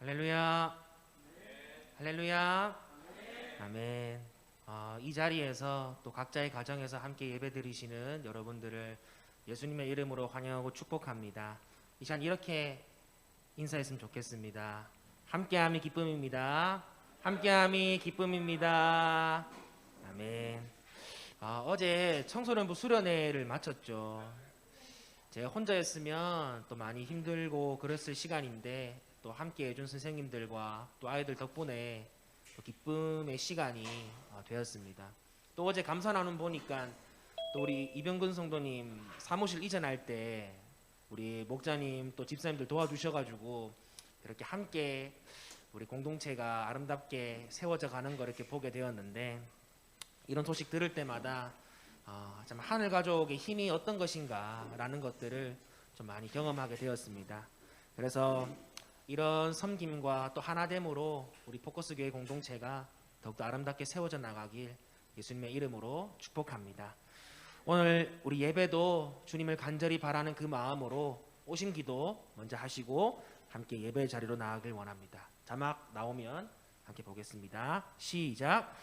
할렐루야. 할렐루야. 아멘. 이 자리에서 또 각자의 가정에서 함께 예배드리시는 여러분들을 예수님의 이름으로 환영하고 축복합니다. 이 시간 이렇게 인사했으면 좋겠습니다. 함께함이 기쁨입니다. 함께함이 기쁨입니다. 아멘. 어제 청소년부 수련회를 마쳤죠. 제가 혼자였으면 또 많이 힘들고 그랬을 시간인데 또 함께 해준 선생님들과 또 아이들 덕분에 또 기쁨의 시간이 되었습니다. 또 어제 감사 나눔 보니까 또 우리 이병근 성도님 사무실 이전할 때 우리 목자님 또 집사님들 도와주셔가지고 이렇게 함께 우리 공동체가 아름답게 세워져 가는 걸 이렇게 보게 되었는데, 이런 소식 들을 때마다 참 하늘 가족의 힘이 어떤 것인가 라는 것들을 좀 많이 경험하게 되었습니다. 그래서 이런 섬김과 또 하나됨으로 우리 포커스 교회 공동체가 더욱더 아름답게 세워져 나가길 예수님의 이름으로 축복합니다. 오늘 우리 예배도 주님을 간절히 바라는 그 마음으로 오신 기도 먼저 하시고 함께 예배 자리로 나가길 원합니다. 자막 나오면 함께 보겠습니다. 시작.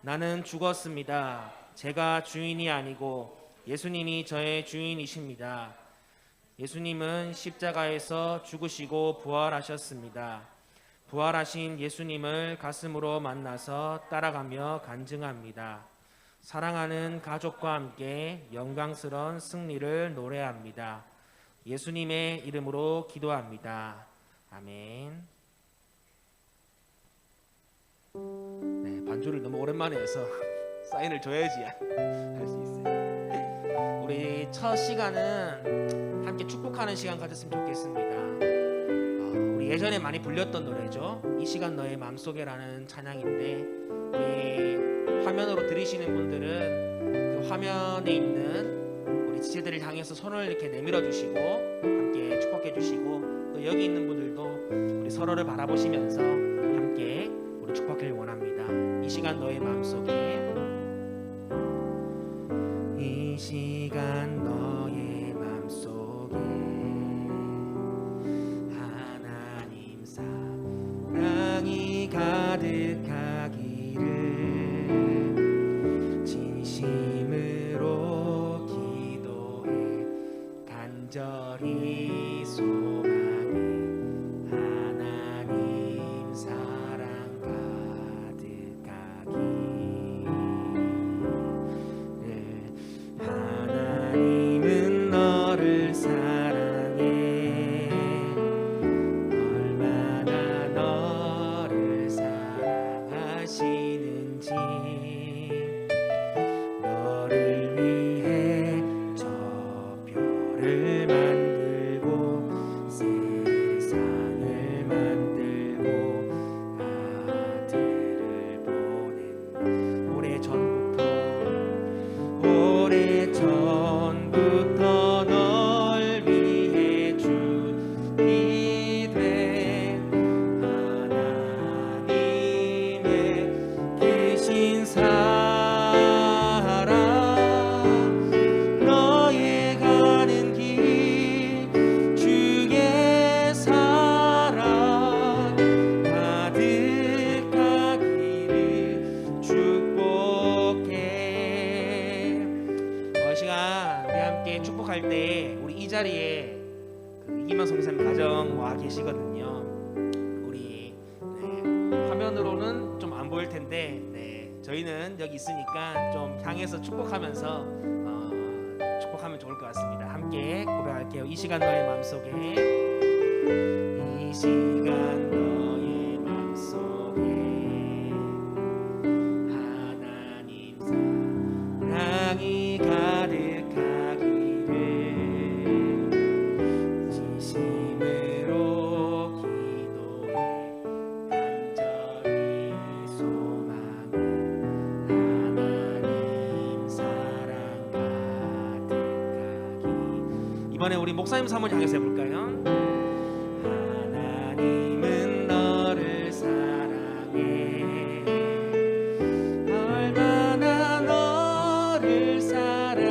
나는 죽었습니다. 제가 주인이 아니고 예수님이 저의 주인이십니다. 예수님은 십자가에서 죽으시고 부활하셨습니다. 부활하신 예수님을 가슴으로 만나서 따라가며 간증합니다. 사랑하는 가족과 함께 영광스러운 승리를 노래합니다. 예수님의 이름으로 기도합니다. 아멘. 네, 반주를 너무 오랜만에 해서 사인을 줘야지 할 수 있어요. 우리 첫 시간은 함께 축복하는 시간 가졌으면 좋겠습니다. 우리 예전에 많이 불렸던 노래죠. 이 시간 너의 맘속에라는 찬양인데, 우리 화면으로 들으시는 분들은 그 화면에 있는 우리 지체들을 향해서 손을 이렇게 내밀어 주시고 함께 축복해 주시고, 또 여기 있는 분들도 우리 서로를 바라보시면서 함께 우리 축복하길 원합니다. 이 시간 너의 마음속에, 이 시간 너의 마음속에 하나님 사랑이 가득하기를 진심으로 기도해 간절히 소망해 하나님 사랑 가득하기를. 하나님은 너를 사랑해 얼마나 너를 사랑하시는지, 너를 위해 저 별을 만들고 세상을 만들고 아들을 보낸 오래전부터 널 위해 주기 된 하나님의 계신 사랑, 너의 가는 길 주의 사랑 가득하기를 축복해. 이 시간 우리 함께 축복할 때 우리 이 자리에 그 이기만 성사님 가정 와 계시거든요. 우리 화면으로는 좀 안 보일 텐데 저희는 여기 있으니까 좀 향해서 축복하면서 축복하면 좋을 것 같습니다. 함께 고백할게요. 이 시간 너의 마음속에, 이 시간 너의 마음속에 하나님 사랑이 가득하기를 진심으로 기도해 간절히 소망해 하나님 사랑 가득하기. 이번에 우리 목사님 사모님 향해서 해볼까요? 하나님은 너를 사랑해 얼마나 너를 사랑하시는지,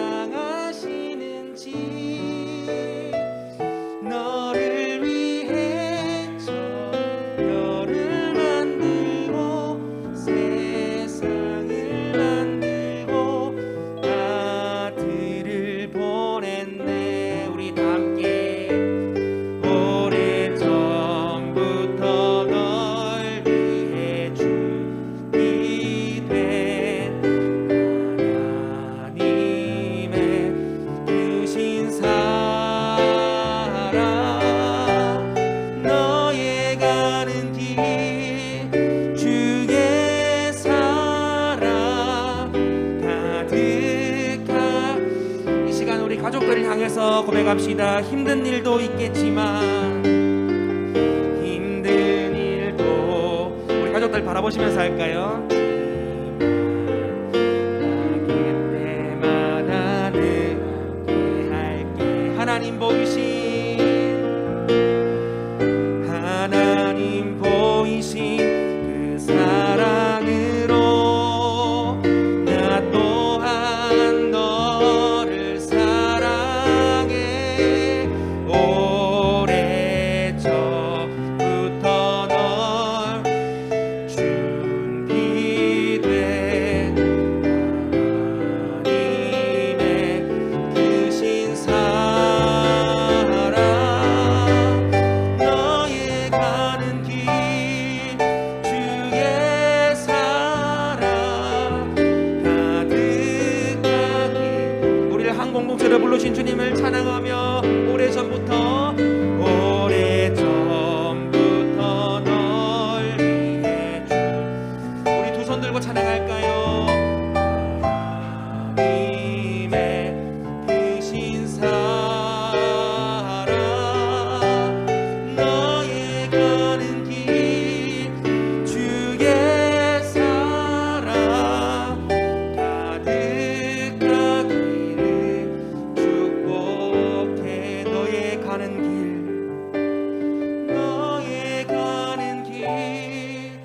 너를 위해 저 속에서 고백합시다. 힘든 일도 있겠지만, 힘든 일도 우리 가족들 바라보시면서 할까요? 때마다 늘 함께 할게. 하나님 보이신 그 사랑으로 나 또한 너를 사랑해. 오래전부터 널 준비된 하나님의 크신 사랑, 너의 가는 길 주의 사랑 가득하기. 우리를 한 공동체로 부르신 주님을 찬양하며 오래전부터 널 위해 주. 우리 두 손 들고 찬양할까요? 하나님의 크신 사랑, 너의 가는 길 주의 사랑 가득하기를 축복해. 너의 가는 길, 너의 가는 길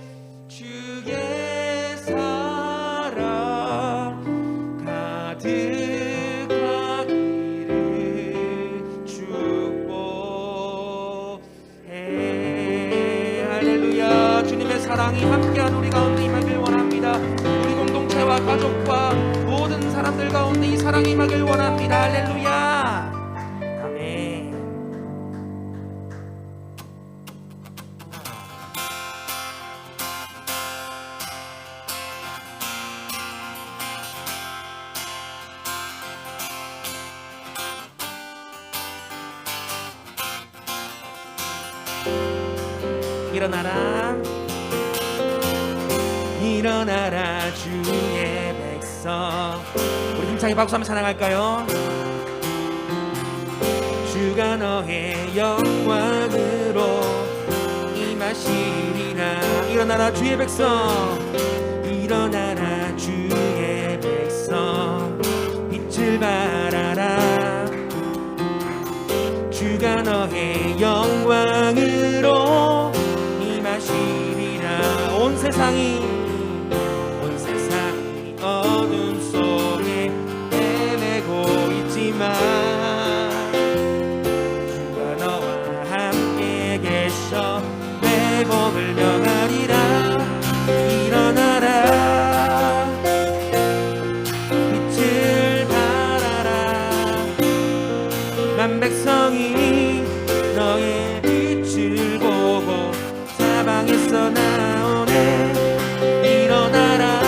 주의 사랑 가득하기를 축복해. 할렐루야. 주님의 사랑이 함께한 우리 가운데 임하길 원합니다. 우리 공동체와 가족과 모든 사람들 가운데 이 사랑이 임하길 원합니다. 할렐루야. 아멘. 일어나라, 일어나라 주의 백성. 우리 힘차게 박수하며 찬양할까요? 주가 너의 영광으로 임하시리라. 일어나라 주의 백성, 일어나라 주의 백성, 빛을 발하라. 주가 너의 영광으로 임하시리라. 온 세상이 어둠 속에 헤매고 있지만 주가 너와 함께 계셔 내 복을 명하리라. 일어나라, 빛을 발하라. 만 백성이 너의 빛을 보고 사방에서 나오네. 일어나라,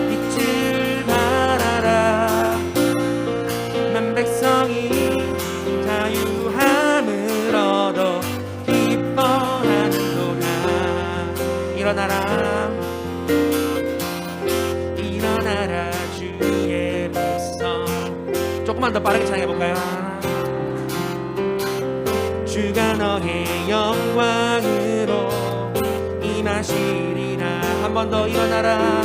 빛을 발하라. 만 백성이 자유함을 얻어 기뻐하는도다. 일어나라, 일어나라 주의 백성. 조금만 더 빠르게 찬양해볼까요? 주가 너의 영광으로 임하시리라. 한 번 더 일어나라,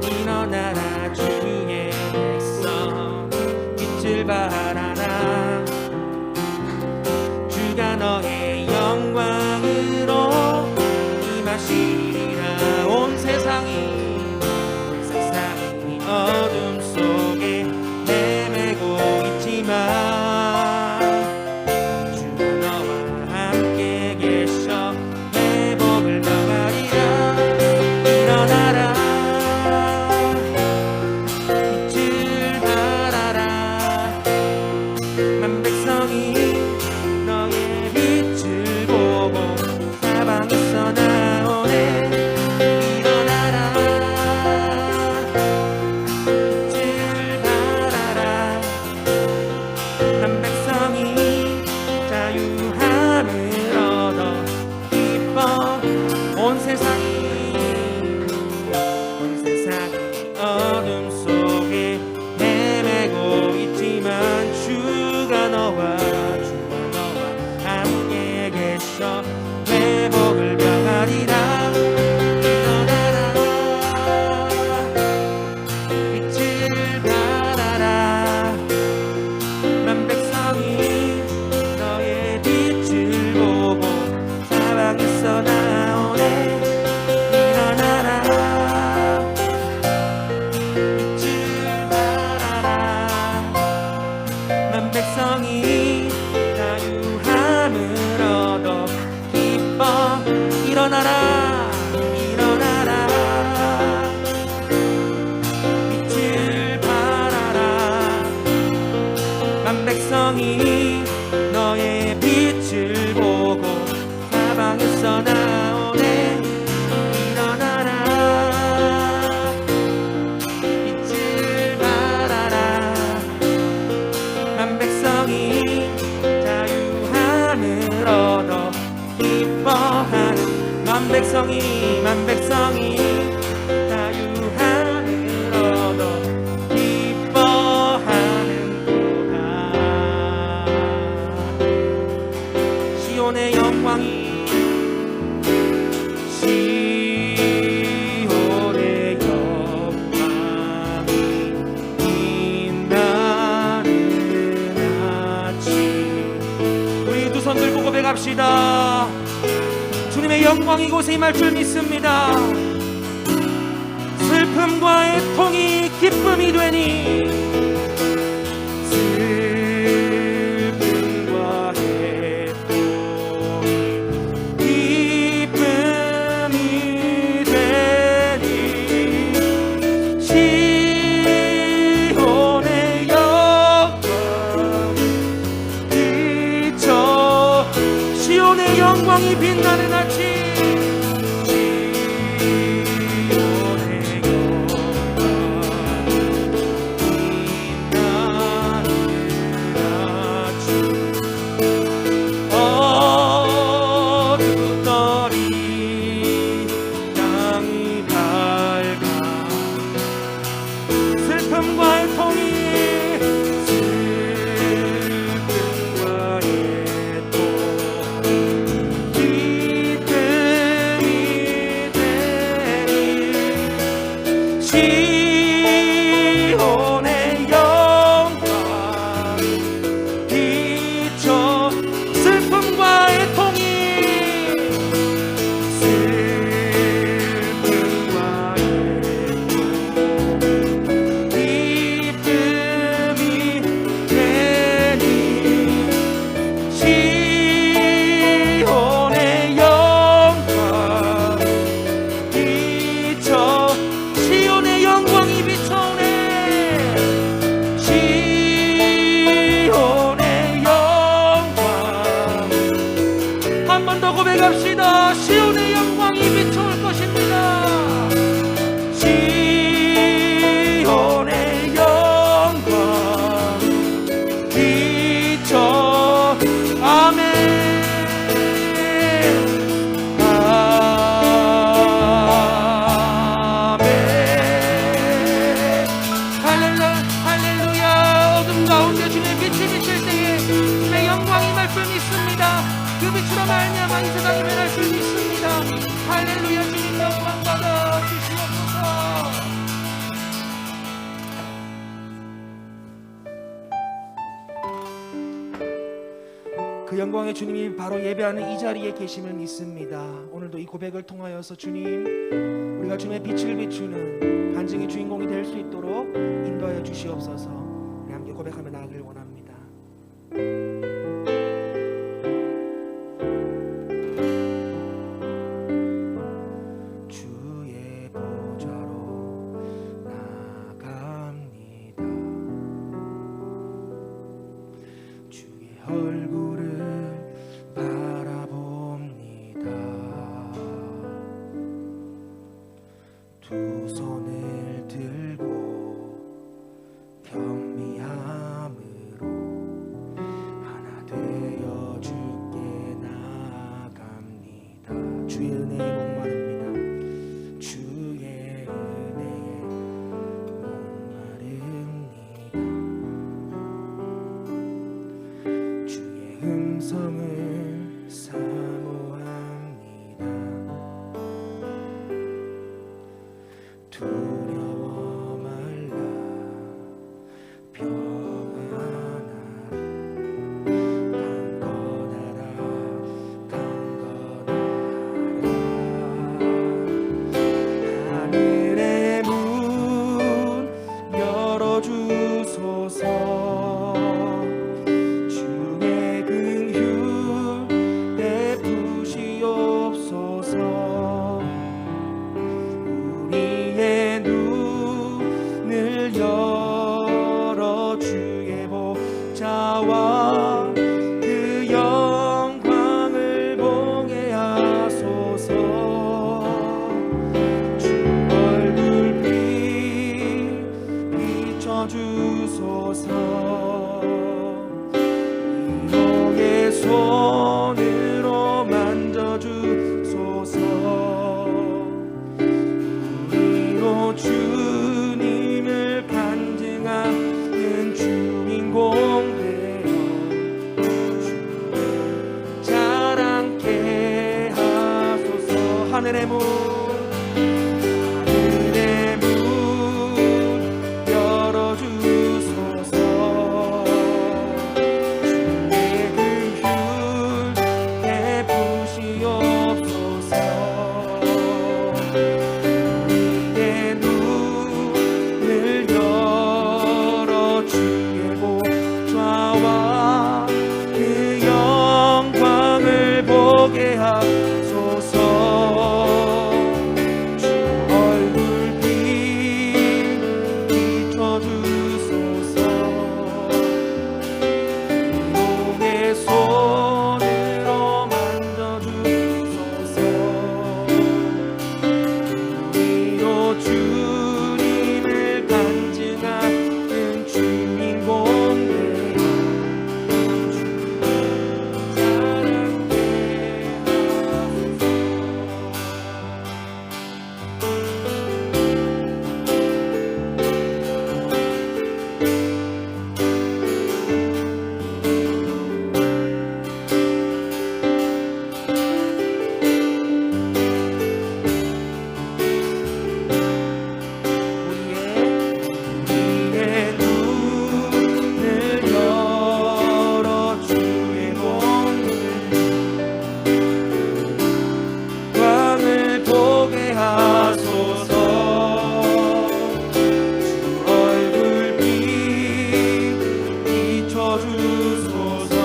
일어나라 주의 백성, 빛을 발하라. 주가 너의 영광으로 임하시리라. 온 세상이 어둠 속에 헤매고 있지만 주가 너와 함께 계셔 내 복을 명하리라. 일어나라, 백성이 자유함을 얻어 기뻐 일어나라 일어나라 빛을 발하라 만 백성이 너의 빛을 보고 사방에서 나오네 일어나라 빛을 발하라 만 백성이 자유함을 얻어 기뻐하는 만 백성이 자유함을 얻어 기뻐하는도다 시온의 영광이 고백합시다. 주님의 영광이 이곳에 임할 줄 믿습니다. 슬픔과 애통이 기쁨이 되니 슬픔과 애통이 기쁨이 되니 시온의 영광 비춰 시온의 영광이 빛나는 아침 시온의 영광 빛나는 아침 어둡더리 땅이 밝아 슬픔과 애통이 시온의 영광 비춰 슬픔과 애통이 슬픔과 애통 기쁨이 되니 시온의 영광 비춰 시온의 영광이 비춰오네 시온의 영광 한 번 더 고백합시다. 시온의 영광이 비춰올 것입니다. 시온의 영광 비춰 아멘 그 빛으로 말미암아 이 세상이 변할 줄 믿습니다. 할렐루야. 주님 영광 받아 주시옵소서. 그 영광의 주님이 바로 예배하는 이 자리에 계심을 믿습니다. 오늘도 이 고백을 통하여서 주님 우리가 주님의 빛을 비추는 간증의 주인공이 될 수 있도록 인도하여 주시옵소서. 우리 함께 고백하며 나아가길 원합니다. 두 손을 들고 겸비함으로 하나 되어 주께 나아갑니다. 주의 은혜에 목마릅니다. 주의 은혜에 목마릅니다. 주의 음성을 사모합니다. 두려워 말라 평안하라 강건하라 하늘의 문 열어주소서. 주 하늘의 문 열어주소서. 주의 긍휼 베푸시옵소서. 우리의 눈을 열어 주의 보좌와 그 영광을 보게 하소서. 주 얼굴빛 비춰주소서. 이동의 손으로 만져주소서. 우리로 주님을 간증하는 주인공 되어 우리의 눈을 열어 주의 영광을 보게 하소서. 주 얼굴빛 비춰주소서.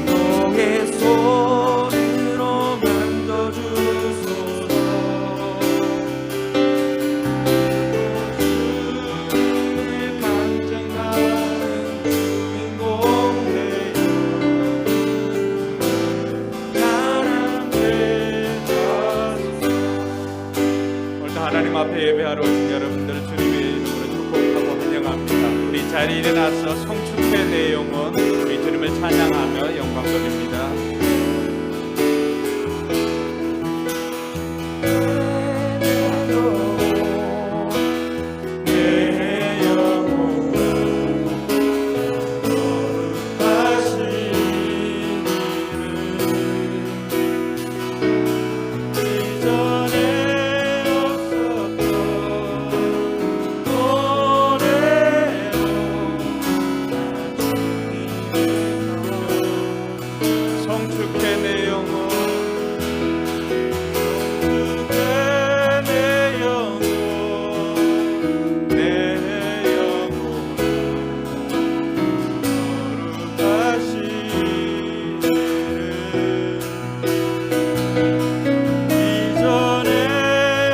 너의 손으로 만져주소서. 주님을 간증하는 주인공 되어 사랑을 하소서. 오늘도 하나님 앞에 예배하러 오신 여러분들을 주님의 이름으로 축복하고 환영합니다. 우리 자리에 일어나서 성축회 내용은 우리 주님을 찬양하며 영광 돌립니다. 내 영혼은 거룩하신 이를 이전에 없었던 노래로 성축회 내용은 내 영혼 거룩하신 이전에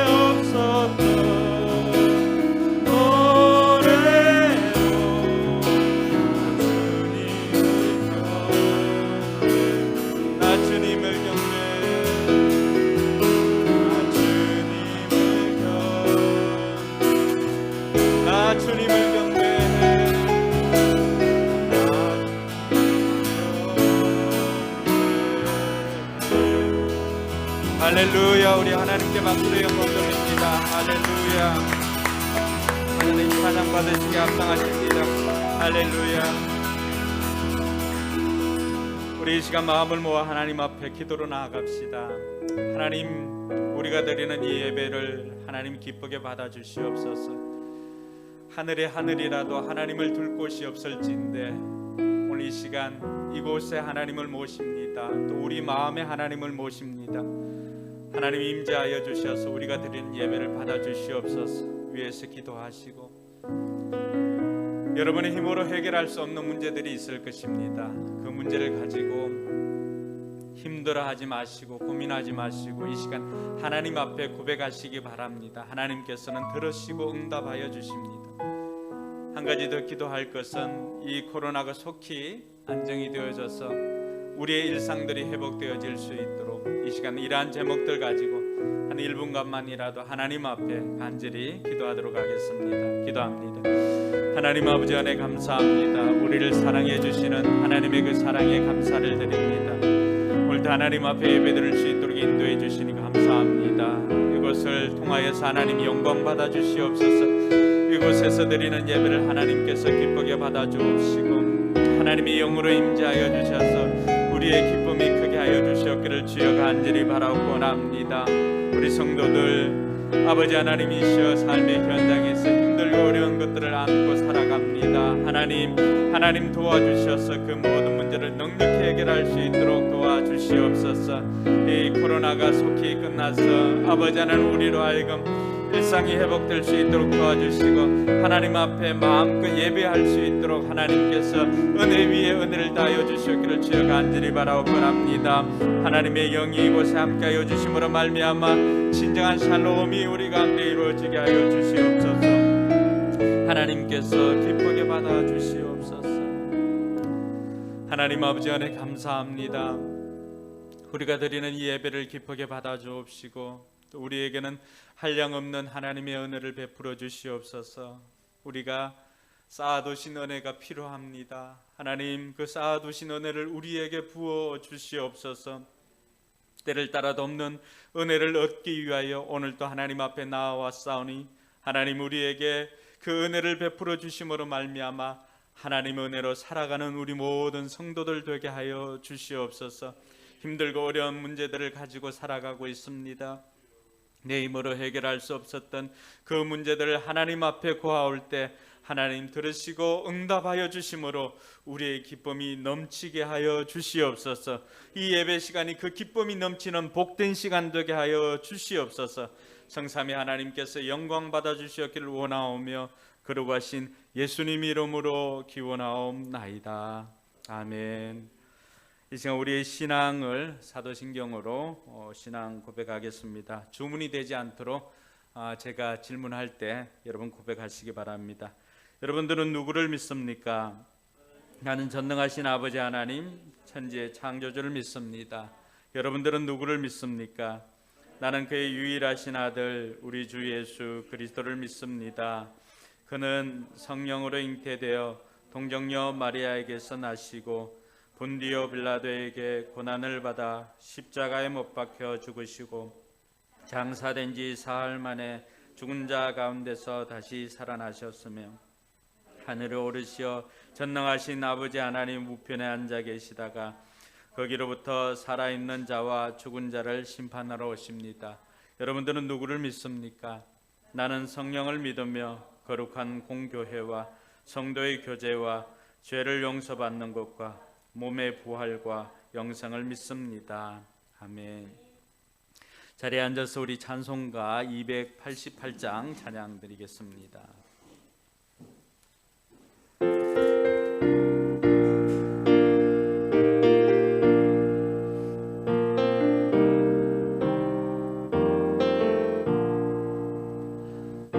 없었던 노래로 나 주님을 나 주님을 경배해. 할렐루야. 우리 하나님께 박수로 영광 돌립니다. 할렐루야. 하나님 찬양 받으시게 합당하십니다. 할렐루야. 우리 이 시간 마음을 모아 하나님 앞에 기도로 나아갑시다. 하나님, 우리가 드리는 이 예배를 하나님 기쁘게 받아주시옵소서. 하늘의 하늘이라도 하나님을 둘 곳이 없을진데 오늘 이 시간 이곳에 하나님을 모십니다. 또 우리 마음에 하나님을 모십니다. 하나님 임재하여 주셔서 우리가 드리는 예배를 받아주시옵소서. 위에서 기도하시고, 여러분의 힘으로 해결할 수 없는 문제들이 있을 것입니다. 그 문제를 가지고 힘들어하지 마시고 고민하지 마시고 이 시간 하나님 앞에 고백하시기 바랍니다. 하나님께서는 들으시고 응답하여 주십니다. 한 가지 더 기도할 것은 이 코로나가 속히 안정이 되어져서 우리의 일상들이 회복되어질 수 있도록 이 시간 이러한 제목들 가지고 한 1분간만이라도 하나님 앞에 간절히 기도하도록 하겠습니다. 기도합니다. 하나님 아버지 안에 감사합니다. 우리를 사랑해 주시는 하나님의 그 사랑에 감사를 드립니다. 오늘도 하나님 앞에 예배드릴 수 있도록 인도해 주시니 감사합니다. 이것을 통하여서 하나님 영광 받아 주시옵소서. 이곳에서 드리는 예배를 하나님께서 기쁘게 받아 주옵시고 하나님의 영으로 임재하여 주셔서 우리의 기쁨이 크게 하여 주시옵기를 주여 간절히 바라고 원합니다. 우리 성도들 아버지 하나님이시여 삶의 현장에서 힘들고 어려운 것들을 안고 살아갑니다. 하나님 도와주셔서 그 모든 문제를 넉넉히 해결할 수 있도록 도와주시옵소서. 이 코로나가 속히 끝나서 아버지 하나님 우리로 하여금 일상이 회복될 수 있도록 도와주시고 하나님 앞에 마음껏 예배할 수 있도록 하나님께서 은혜 위에 은혜를 다하여 주시기를 주여 간절히 바라옵니다. 하나님의 영이 이곳에 함께하여 주심으로 말미암아 진정한 샬롬이 우리 가운데 이루어지게 하여 주시옵소서. 하나님께서 기쁘게 받아 주시옵소서. 하나님 아버지 안에 감사합니다. 우리가 드리는 이 예배를 기쁘게 받아 주옵시고 또 우리에게는 한량없는 하나님의 은혜를 베풀어 주시옵소서. 우리가 쌓아두신 은혜가 필요합니다. 하나님 그 쌓아두신 은혜를 우리에게 부어 주시옵소서. 때를 따라 덮는 은혜를 얻기 위하여 오늘도 하나님 앞에 나아왔사오니 하나님 우리에게 그 은혜를 베풀어 주심으로 말미암아 하나님 은혜로 살아가는 우리 모든 성도들 되게 하여 주시옵소서. 힘들고 어려운 문제들을 가지고 살아가고 있습니다. 내 힘으로 해결할 수 없었던 그 문제들을 하나님 앞에 고아올 때 하나님 들으시고 응답하여 주심으로 우리의 기쁨이 넘치게 하여 주시옵소서. 이 예배 시간이 그 기쁨이 넘치는 복된 시간 되게 하여 주시옵소서. 성삼위 하나님께서 영광 받아 주시옵기를 원하오며 거룩하신 예수님 이름으로 기원하옵나이다. 아멘. 이 시간 우리의 신앙을 사도신경으로 신앙 고백하겠습니다. 주문이 되지 않도록 제가 질문할 때 여러분 고백하시기 바랍니다. 여러분들은 누구를 믿습니까? 나는 전능하신 아버지 하나님 천지의 창조주를 믿습니다. 여러분들은 누구를 믿습니까? 나는 그의 유일하신 아들 우리 주 예수 그리스도를 믿습니다. 그는 성령으로 잉태되어 동정녀 마리아에게서 나시고 본디오 빌라도에게 고난을 받아 십자가에 못 박혀 죽으시고 장사된 지 사흘 만에 죽은 자 가운데서 다시 살아나셨으며 하늘에 오르시어 전능하신 아버지 하나님 우편에 앉아 계시다가 거기로부터 살아있는 자와 죽은 자를 심판하러 오십니다. 여러분들은 누구를 믿습니까? 나는 성령을 믿으며 거룩한 공교회와 성도의 교제와 죄를 용서받는 것과 몸의 부활과 영생을 믿습니다. 아멘. 자리에 앉아서 우리 찬송가 288장 찬양 드리겠습니다.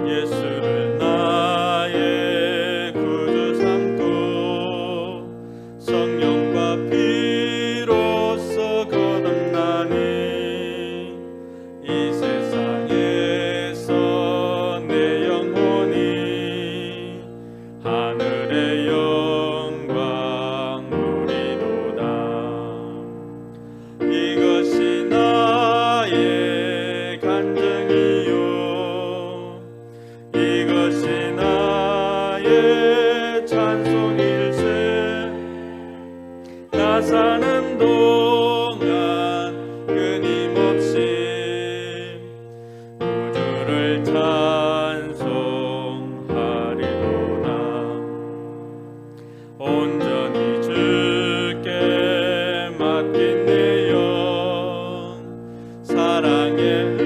예수를 나의 구주 삼고 성령과 피로써 거듭나니 이 세상에서 내 영혼이 하늘의 영광 누리도다. 이것이 나의 간증이요 이것이 나의 찬송일세. 나 사는 동안 끊임없이 우주를 찬송하리로다. 온전히 주께 맡긴 내 영 사랑의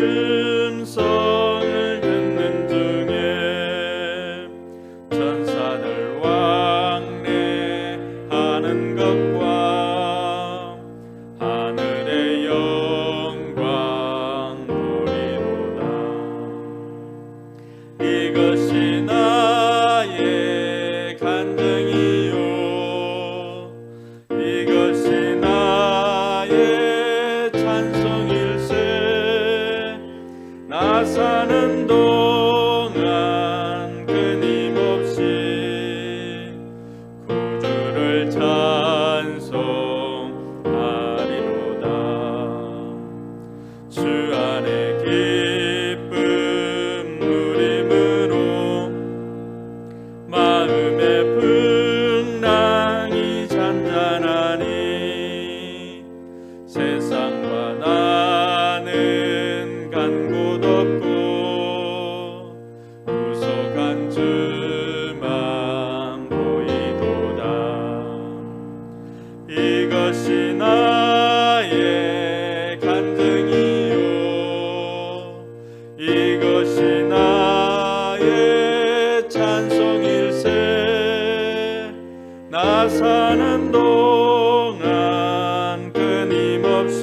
음성을 듣는 중에 천사들 왕래하는 것과 하늘의 영광 보리로다. 이것이 나의 간증이요 이것이 나의 찬송일세. 나 사는 동안 끊임없이 구주를 찬송하리로다. 사는 동안 끊임없이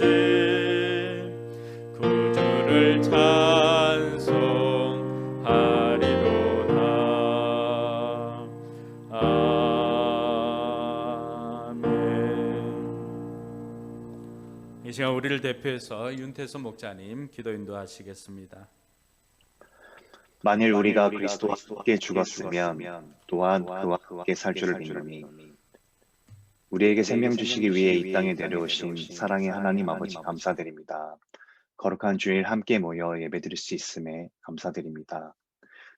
구주를 찬송하리로다. 아멘. 이 시간 우리를 대표해서 윤태서 목자님 기도 인도하시겠습니다. 만일 우리가 그리스도와 함께 죽었으면 또한 그와 함께 살 줄을 믿노니 우리에게 생명 주시기 위해 이 땅에 내려오신 사랑의 하나님 아버지 감사드립니다. 거룩한 주일 함께 모여 예배드릴 수 있음에 감사드립니다.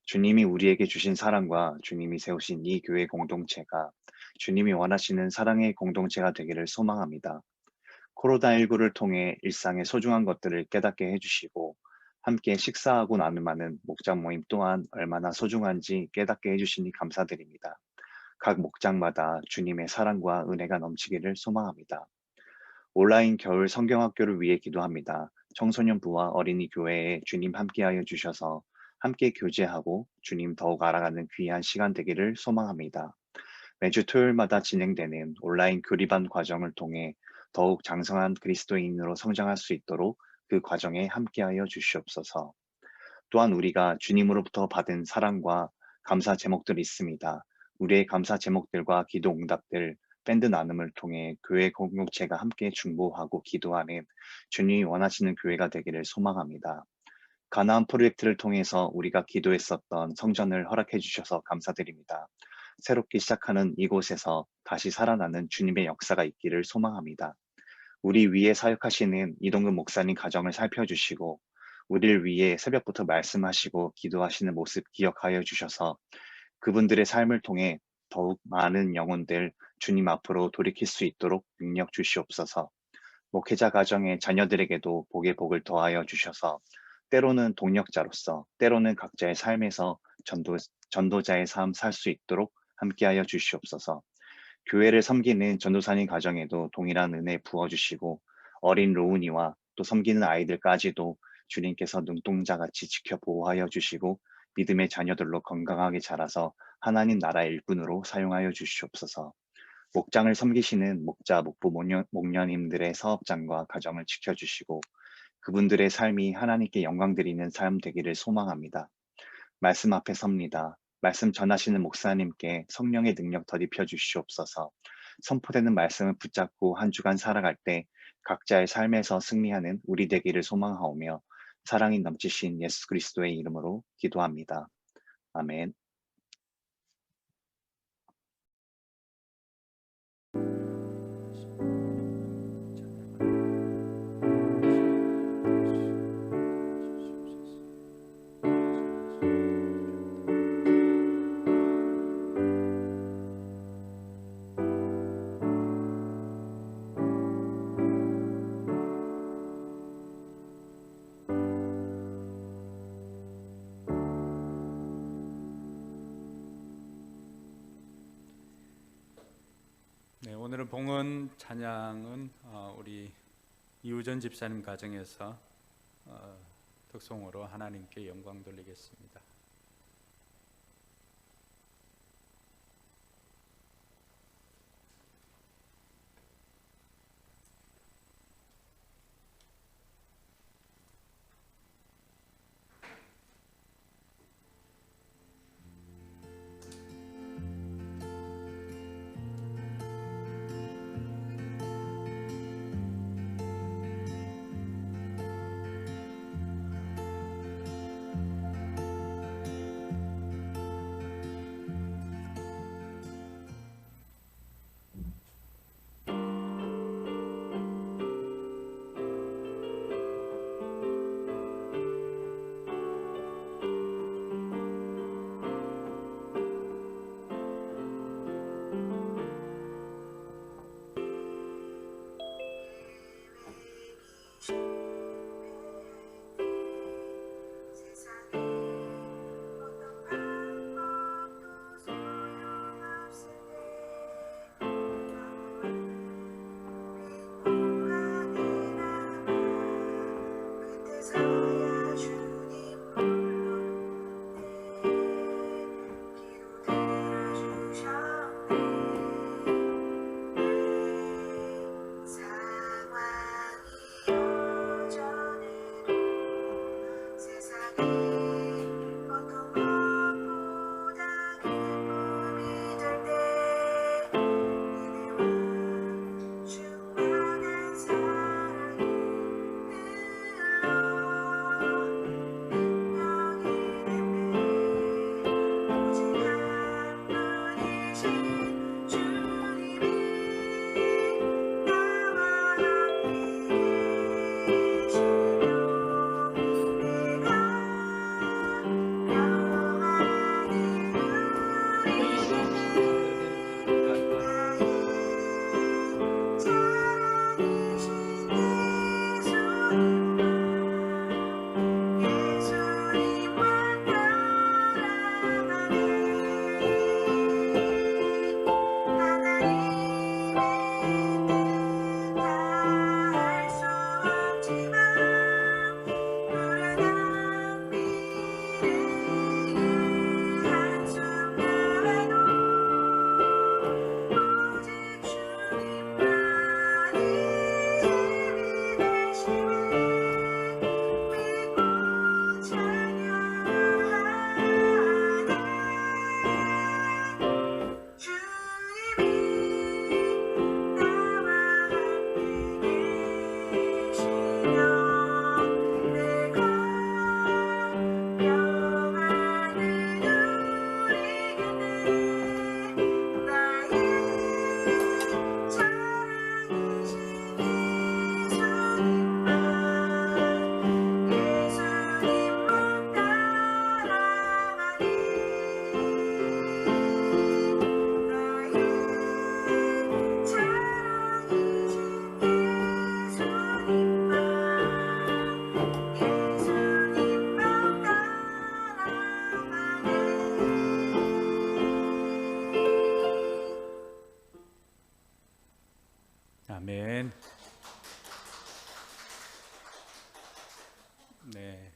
주님이 우리에게 주신 사랑과 주님이 세우신 이 교회 공동체가 주님이 원하시는 사랑의 공동체가 되기를 소망합니다. 코로나19를 통해 일상의 소중한 것들을 깨닫게 해주시고 함께 식사하고 나눔하는 목장 모임 또한 얼마나 소중한지 깨닫게 해주시니 감사드립니다. 각 목장마다 주님의 사랑과 은혜가 넘치기를 소망합니다. 온라인 겨울 성경학교를 위해 기도합니다. 청소년부와 어린이 교회에 주님 함께하여 주셔서 함께 교제하고 주님 더욱 알아가는 귀한 시간 되기를 소망합니다. 매주 토요일마다 진행되는 온라인 교리반 과정을 통해 더욱 장성한 그리스도인으로 성장할 수 있도록 그 과정에 함께하여 주시옵소서. 또한 우리가 주님으로부터 받은 사랑과 감사 제목들이 있습니다. 우리의 감사 제목들과 기도 응답들, 밴드 나눔을 통해 교회 공동체가 함께 중보하고 기도하는 주님이 원하시는 교회가 되기를 소망합니다. 가나안 프로젝트를 통해서 우리가 기도했었던 성전을 허락해 주셔서 감사드립니다. 새롭게 시작하는 이곳에서 다시 살아나는 주님의 역사가 있기를 소망합니다. 우리 위에 사역하시는 이동근 목사님 가정을 살펴주시고 우리를 위해 새벽부터 말씀하시고 기도하시는 모습 기억하여 주셔서 그분들의 삶을 통해 더욱 많은 영혼들 주님 앞으로 돌이킬 수 있도록 능력 주시옵소서. 목회자 가정의 자녀들에게도 복의 복을 더하여 주셔서 때로는 동력자로서 때로는 각자의 삶에서 전도자의 삶 살 수 있도록 함께하여 주시옵소서. 교회를 섬기는 전도사님 가정에도 동일한 은혜 부어주시고 어린 로운이와 또 섬기는 아이들까지도 주님께서 눈동자같이 지켜 보호하여 주시고 믿음의 자녀들로 건강하게 자라서 하나님 나라 일꾼으로 사용하여 주시옵소서. 목장을 섬기시는 목자, 목부, 목녀님들의 사업장과 가정을 지켜주시고 그분들의 삶이 하나님께 영광 드리는 삶 되기를 소망합니다. 말씀 앞에 섭니다. 말씀 전하시는 목사님께 성령의 능력 더입혀 주시옵소서. 선포되는 말씀을 붙잡고 한 주간 살아갈 때 각자의 삶에서 승리하는 우리 되기를 소망하오며 사랑이 넘치신 예수 그리스도의 이름으로 기도합니다. 아멘. 네, 오늘은 봉헌 찬양은 우리 이우전 집사님 가정에서 특송으로 하나님께 영광 돌리겠습니다. 아멘. 네.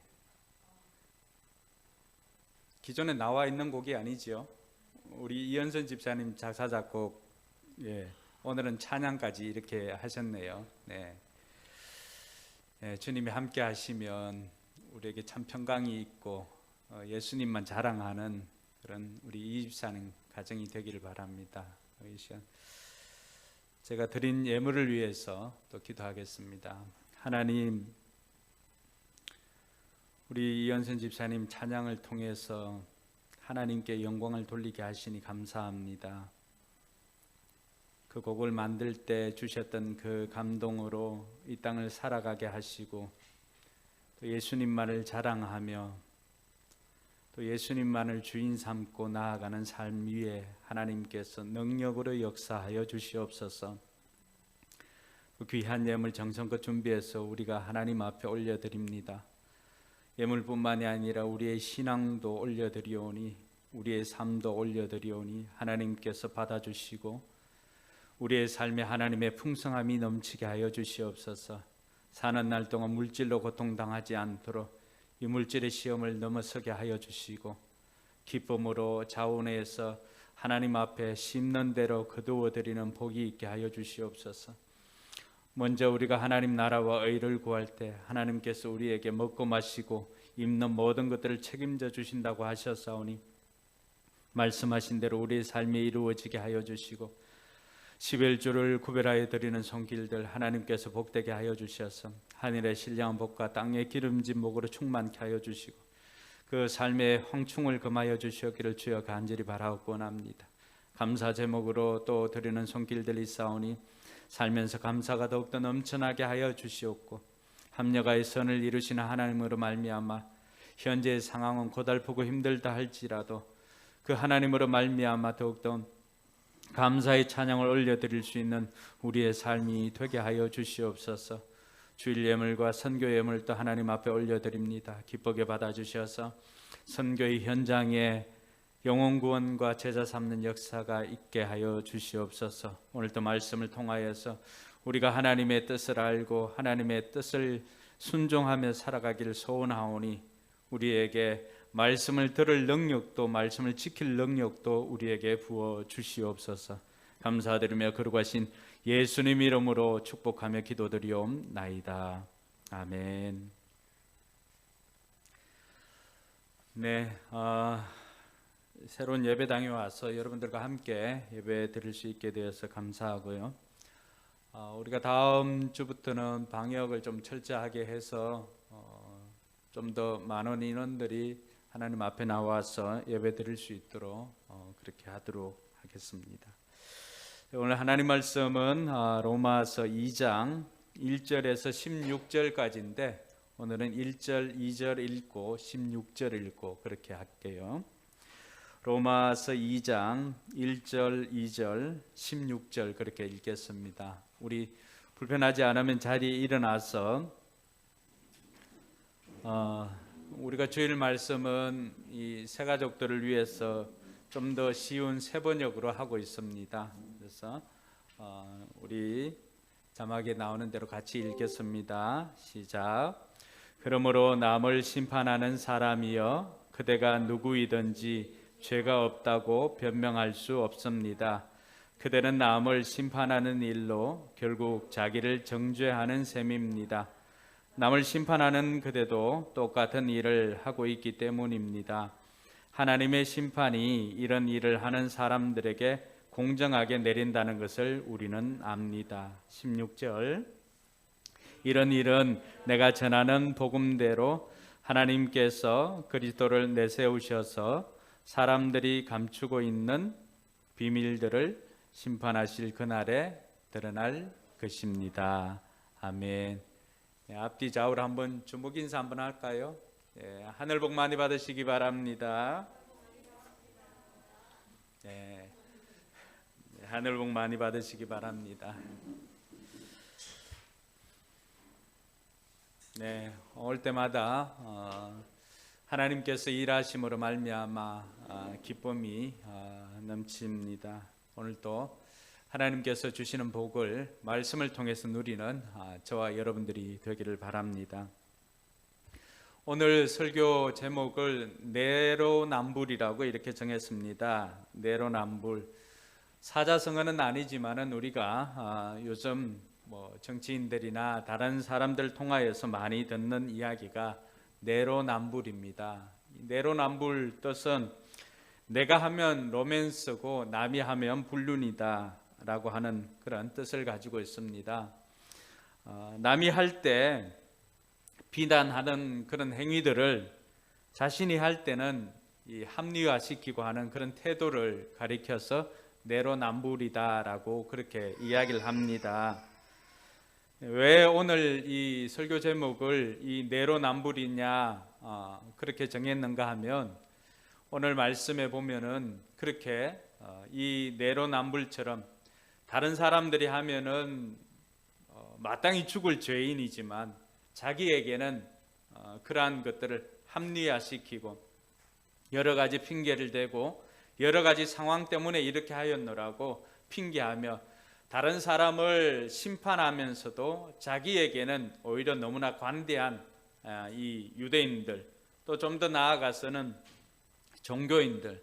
기존에 나와 있는 곡이 아니지요. 우리 이현선 집사님 작사 작곡. 예. 오늘은 찬양까지 이렇게 하셨네요. 네. 예, 주님이 함께 하시면 우리에게 참 평강이 있고 예수님만 자랑하는 그런 우리 이 집사님 가정이 되기를 바랍니다. 이 시간 제가 드린 예물을 위해서 또 기도하겠습니다. 하나님, 우리 이현선 집사님 찬양을 통해서 하나님께 영광을 돌리게 하시니 감사합니다. 그 곡을 만들 때 주셨던 그 감동으로 이 땅을 살아가게 하시고 또 예수님만을 자랑하며 또 예수님만을 주인 삼고 나아가는 삶 위에 하나님께서 능력으로 역사하여 주시옵소서. 그 귀한 예물 정성껏 준비해서 우리가 하나님 앞에 올려드립니다. 예물뿐만이 아니라 우리의 신앙도 올려드리오니 우리의 삶도 올려드리오니 하나님께서 받아주시고 우리의 삶에 하나님의 풍성함이 넘치게 하여 주시옵소서. 사는 날 동안 물질로 고통당하지 않도록 이 물질의 시험을 넘어서게 하여 주시고 기쁨으로 자원해서 하나님 앞에 심는 대로 거두어 드리는 복이 있게 하여 주시옵소서. 먼저 우리가 하나님 나라와 의를 구할 때 하나님께서 우리에게 먹고 마시고 입는 모든 것들을 책임져 주신다고 하셨사오니 말씀하신 대로 우리의 삶이 이루어지게 하여 주시고 11주를 구별하여 드리는 손길들 하나님께서 복되게 하여 주셔서 하늘의 신령한 복과 땅의 기름진 복으로 충만케 하여 주시고 그 삶의 황충을 금하여 주시옵기를 주여 간절히 바라옵고 원합니다. 감사 제목으로 또 드리는 손길들이 있사오니 살면서 감사가 더욱더 넘쳐나게 하여 주시옵고 합력하여 선을 이루시는 하나님으로 말미암아 현재의 상황은 고달프고 힘들다 할지라도 그 하나님으로 말미암아 더욱더 감사의 찬양을 올려드릴 수 있는 우리의 삶이 되게 하여 주시옵소서. 주일 예물과 선교 예물도 하나님 앞에 올려드립니다. 기쁘게 받아주셔서 선교의 현장에 영혼 구원과 제자 삼는 역사가 있게 하여 주시옵소서. 오늘도 말씀을 통하여서 우리가 하나님의 뜻을 알고 하나님의 뜻을 순종하며 살아가기를 소원하오니 우리에게 말씀을 들을 능력도 말씀을 지킬 능력도 우리에게 부어 주시옵소서. 감사드리며 거룩하신 예수님 이름으로 축복하며 기도드리옵나이다. 아멘. 네, 새로운 예배당에 와서 여러분들과 함께 예배 드릴 수 있게 되어서 감사하고요. 우리가 다음 주부터는 방역을 좀 철저하게 해서 좀 더 많은 인원들이 하나님 앞에 나와서 예배 드릴 수 있도록 그렇게 하도록 하겠습니다. 오늘 하나님 말씀은 로마서 2장 1절에서 16절까지인데 오늘은 1절, 2절 읽고 16절 읽고 그렇게 할게요. 로마서 2장 1절, 2절, 16절 그렇게 읽겠습니다. 우리 불편하지 않으면 자리에 일어나서 우리가 주일 말씀은 이 새 가족들을 위해서 좀 더 쉬운 새 번역으로 하고 있습니다. 그래서 우리 자막에 나오는 대로 같이 읽겠습니다. 시작. 그러므로 남을 심판하는 사람이여 그대가 누구이든지 죄가 없다고 변명할 수 없습니다. 그대는 남을 심판하는 일로 결국 자기를 정죄하는 셈입니다. 남을 심판하는 그대도 똑같은 일을 하고 있기 때문입니다. 하나님의 심판이 이런 일을 하는 사람들에게 공정하게 내린다는 것을 우리는 압니다. 16절. 이런 일은 내가 전하는 복음대로 하나님께서 그리스도를 내세우셔서 사람들이 감추고 있는 비밀들을 심판하실 그날에 드러날 것입니다. 아멘. 앞뒤 좌우로 한번 주목 인사 한번 할까요? 하늘 복 많이 받으시기 바랍니다. 하늘 복 많이 받으시기 바랍니다. 올 때마다 하나님께서 일하심으로 말미암아 기쁨이 넘칩니다. 오늘도 하나님께서 주시는 복을 말씀을 통해서 누리는 저와 여러분들이 되기를 바랍니다. 오늘 설교 제목을 내로남불이라고 이렇게 정했습니다. 내로남불. 사자성어는 아니지만은 우리가 요즘 정치인들이나 다른 사람들 통하여서 많이 듣는 이야기가 내로남불입니다. 내로남불 뜻은 내가 하면 로맨스고 남이 하면 불륜이다 라고 하는 그런 뜻을 가지고 있습니다. 남이 할 때 비난하는 그런 행위들을 자신이 할 때는 합리화시키고 하는 그런 태도를 가리켜서 내로남불이다라고 그렇게 이야기를 합니다. 왜 오늘 이 설교 제목을 이 내로남불이냐 그렇게 정했는가 하면 오늘 말씀에 보면은 그렇게 이 내로남불처럼 다른 사람들이 하면은 마땅히 죽을 죄인이지만 자기에게는 그러한 것들을 합리화시키고 여러 가지 핑계를 대고 여러 가지 상황 때문에 이렇게 하였노라고 핑계하며 다른 사람을 심판하면서도 자기에게는 오히려 너무나 관대한 이 유대인들, 또 좀 더 나아가서는 종교인들,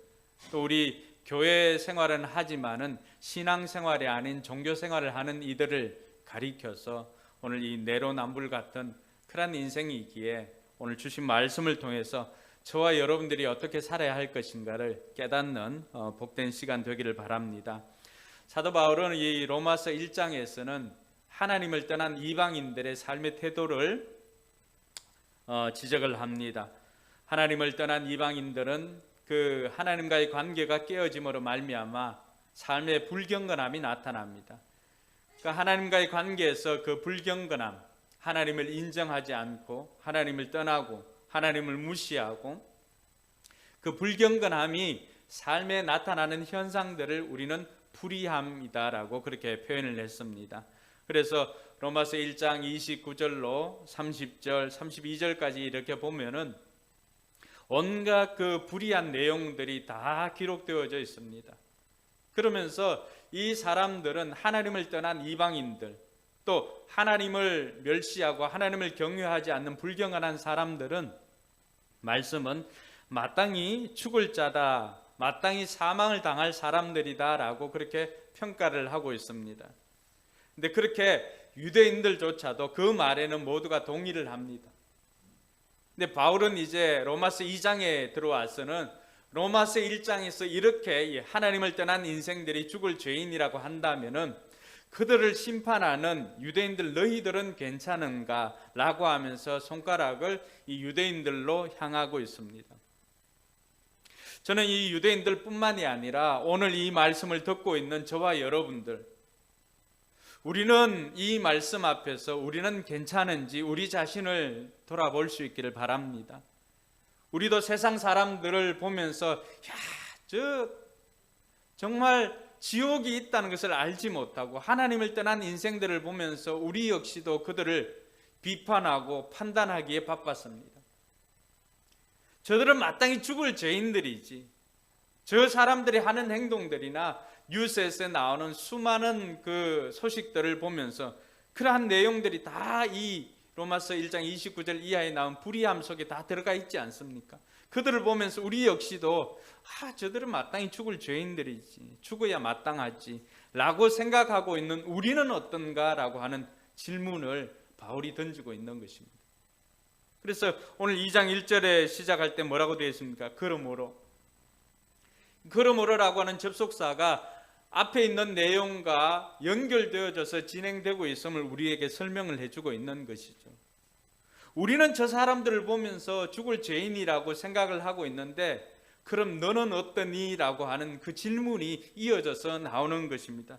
또 우리 교회 생활은 하지만은 신앙 생활이 아닌 종교 생활을 하는 이들을 가리켜서 오늘 이 내로남불 같은 그런 인생이기에 오늘 주신 말씀을 통해서 저와 여러분들이 어떻게 살아야 할 것인가를 깨닫는 복된 시간 되기를 바랍니다. 사도 바울은 이 로마서 1장에서는 하나님을 떠난 이방인들의 삶의 태도를 지적을 합니다. 하나님을 떠난 이방인들은 그 하나님과의 관계가 깨어짐으로 말미암아 삶의 불경건함이 나타납니다. 그러니까 하나님과의 관계에서 그 불경건함, 하나님을 인정하지 않고 하나님을 떠나고 하나님을 무시하고 그 불경건함이 삶에 나타나는 현상들을 우리는 불의함이다라고 그렇게 표현을 했습니다. 그래서 로마서 1장 29절로 30절, 32절까지 이렇게 보면은 온갖 그 불의한 내용들이 다 기록되어져 있습니다. 그러면서 이 사람들은 하나님을 떠난 이방인들, 또 하나님을 멸시하고 하나님을 경외하지 않는 불경건한 사람들은 말씀은 마땅히 죽을 자다, 마땅히 사망을 당할 사람들이다 라고 그렇게 평가를 하고 있습니다. 근데 그렇게 유대인들조차도 그 말에는 모두가 동의를 합니다. 근데 바울은 이제 로마서 2장에 들어와서는 로마서 1장에서 이렇게 하나님을 떠난 인생들이 죽을 죄인이라고 한다면은 그들을 심판하는 유대인들 너희들은 괜찮은가 라고 하면서 손가락을 이 유대인들로 향하고 있습니다. 저는 이 유대인들 뿐만이 아니라 오늘 이 말씀을 듣고 있는 저와 여러분들, 우리는 이 말씀 앞에서 우리는 괜찮은지 우리 자신을 돌아볼 수 있기를 바랍니다. 우리도 세상 사람들을 보면서 저 정말 지옥이 있다는 것을 알지 못하고 하나님을 떠난 인생들을 보면서 우리 역시도 그들을 비판하고 판단하기에 바빴습니다. 저들은 마땅히 죽을 죄인들이지, 저 사람들이 하는 행동들이나 뉴스에서 나오는 수많은 그 소식들을 보면서 그러한 내용들이 다 이 로마서 1장 29절 이하에 나온 불의함 속에 다 들어가 있지 않습니까? 그들을 보면서 우리 역시도 저들은 마땅히 죽을 죄인들이지, 죽어야 마땅하지 라고 생각하고 있는 우리는 어떤가 라고 하는 질문을 바울이 던지고 있는 것입니다. 그래서 오늘 2장 1절에 시작할 때 뭐라고 되어 있습니까? 그러므로라고 하는 접속사가 앞에 있는 내용과 연결되어져서 진행되고 있음을 우리에게 설명을 해주고 있는 것이죠. 우리는 저 사람들을 보면서 죽을 죄인이라고 생각을 하고 있는데 그럼 너는 어떠니? 라고 하는 그 질문이 이어져서 나오는 것입니다.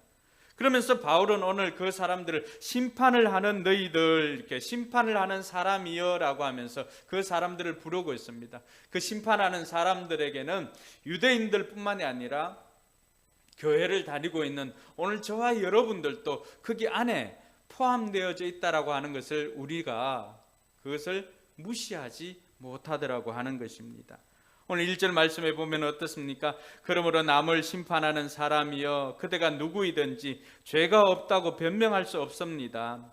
그러면서 바울은 오늘 그 사람들을 심판을 하는 너희들, 이렇게 심판을 하는 사람이여 라고 하면서 그 사람들을 부르고 있습니다. 그 심판하는 사람들에게는 유대인들 뿐만이 아니라 교회를 다니고 있는 오늘 저와 여러분들도 거기 안에 포함되어져 있다라고 하는 것을 우리가 그것을 무시하지 못하더라고 하는 것입니다. 오늘 1절 말씀에 보면 어떻습니까? 그러므로 남을 심판하는 사람이여 그대가 누구이든지 죄가 없다고 변명할 수 없습니다.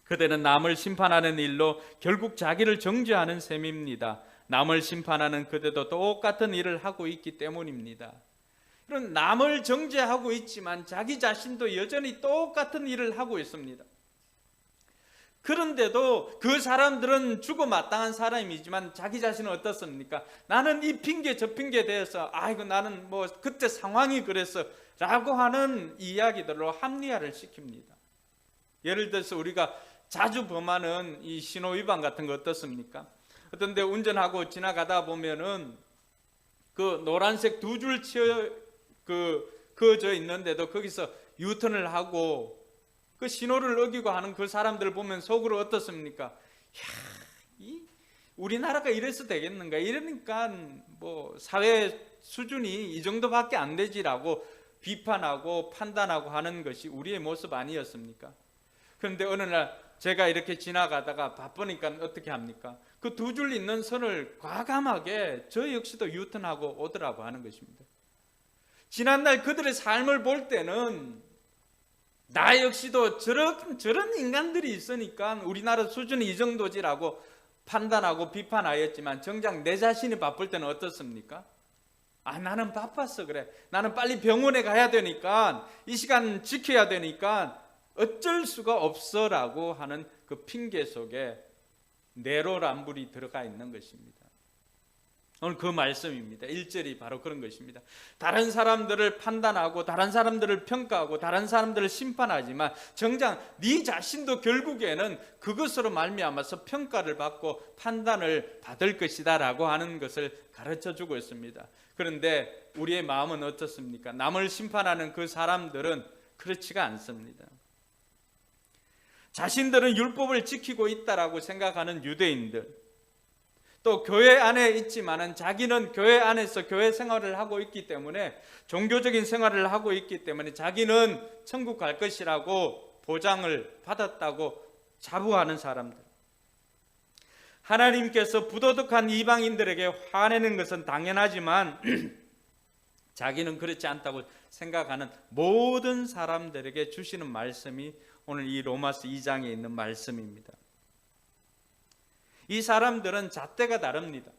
그대는 남을 심판하는 일로 결국 자기를 정죄하는 셈입니다. 남을 심판하는 그대도 똑같은 일을 하고 있기 때문입니다. 그런 남을 정죄하고 있지만 자기 자신도 여전히 똑같은 일을 하고 있습니다. 그런데도 그 사람들은 죽어 마땅한 사람이지만 자기 자신은 어떻습니까? 나는 이 핑계 저 핑계 대해서 아이고 나는 뭐 그때 상황이 그래서 라고 하는 이야기들로 합리화를 시킵니다. 예를 들어서 우리가 자주 범하는 이 신호 위반 같은 거 어떻습니까? 어떤 데 운전하고 지나가다 보면은 그 노란색 두 줄 그어져 있는데도 거기서 유턴을 하고 그 신호를 어기고 하는 그 사람들 보면 속으로 어떻습니까? 우리나라가 이래서 되겠는가? 이러니까 뭐 사회 수준이 이 정도밖에 안 되지라고 비판하고 판단하고 하는 것이 우리의 모습 아니었습니까? 그런데 어느 날 제가 이렇게 지나가다가 바쁘니까 어떻게 합니까? 그 두 줄 있는 선을 과감하게 저 역시도 유턴하고 오더라고 하는 것입니다. 지난날 그들의 삶을 볼 때는 나 역시도 저런 인간들이 있으니까 우리나라 수준이 이 정도지라고 판단하고 비판하였지만 정작 내 자신이 바쁠 때는 어떻습니까? 나는 바빴어 그래. 나는 빨리 병원에 가야 되니까 이 시간 지켜야 되니까 어쩔 수가 없어라고 하는 그 핑계 속에 내로남불이 들어가 있는 것입니다. 오늘 그 말씀입니다. 1절이 바로 그런 것입니다. 다른 사람들을 판단하고 다른 사람들을 평가하고 다른 사람들을 심판하지만 정작 네 자신도 결국에는 그것으로 말미암아서 평가를 받고 판단을 받을 것이다 라고 하는 것을 가르쳐주고 있습니다. 그런데 우리의 마음은 어떻습니까? 남을 심판하는 그 사람들은 그렇지가 않습니다. 자신들은 율법을 지키고 있다라고 생각하는 유대인들, 또 교회 안에 있지만은 자기는 교회 안에서 교회 생활을 하고 있기 때문에 종교적인 생활을 하고 있기 때문에 자기는 천국 갈 것이라고 보장을 받았다고 자부하는 사람들, 하나님께서 부도덕한 이방인들에게 화내는 것은 당연하지만 자기는 그렇지 않다고 생각하는 모든 사람들에게 주시는 말씀이 오늘 이 로마서 2장에 있는 말씀입니다. 이 사람들은 잣대가 다릅니다.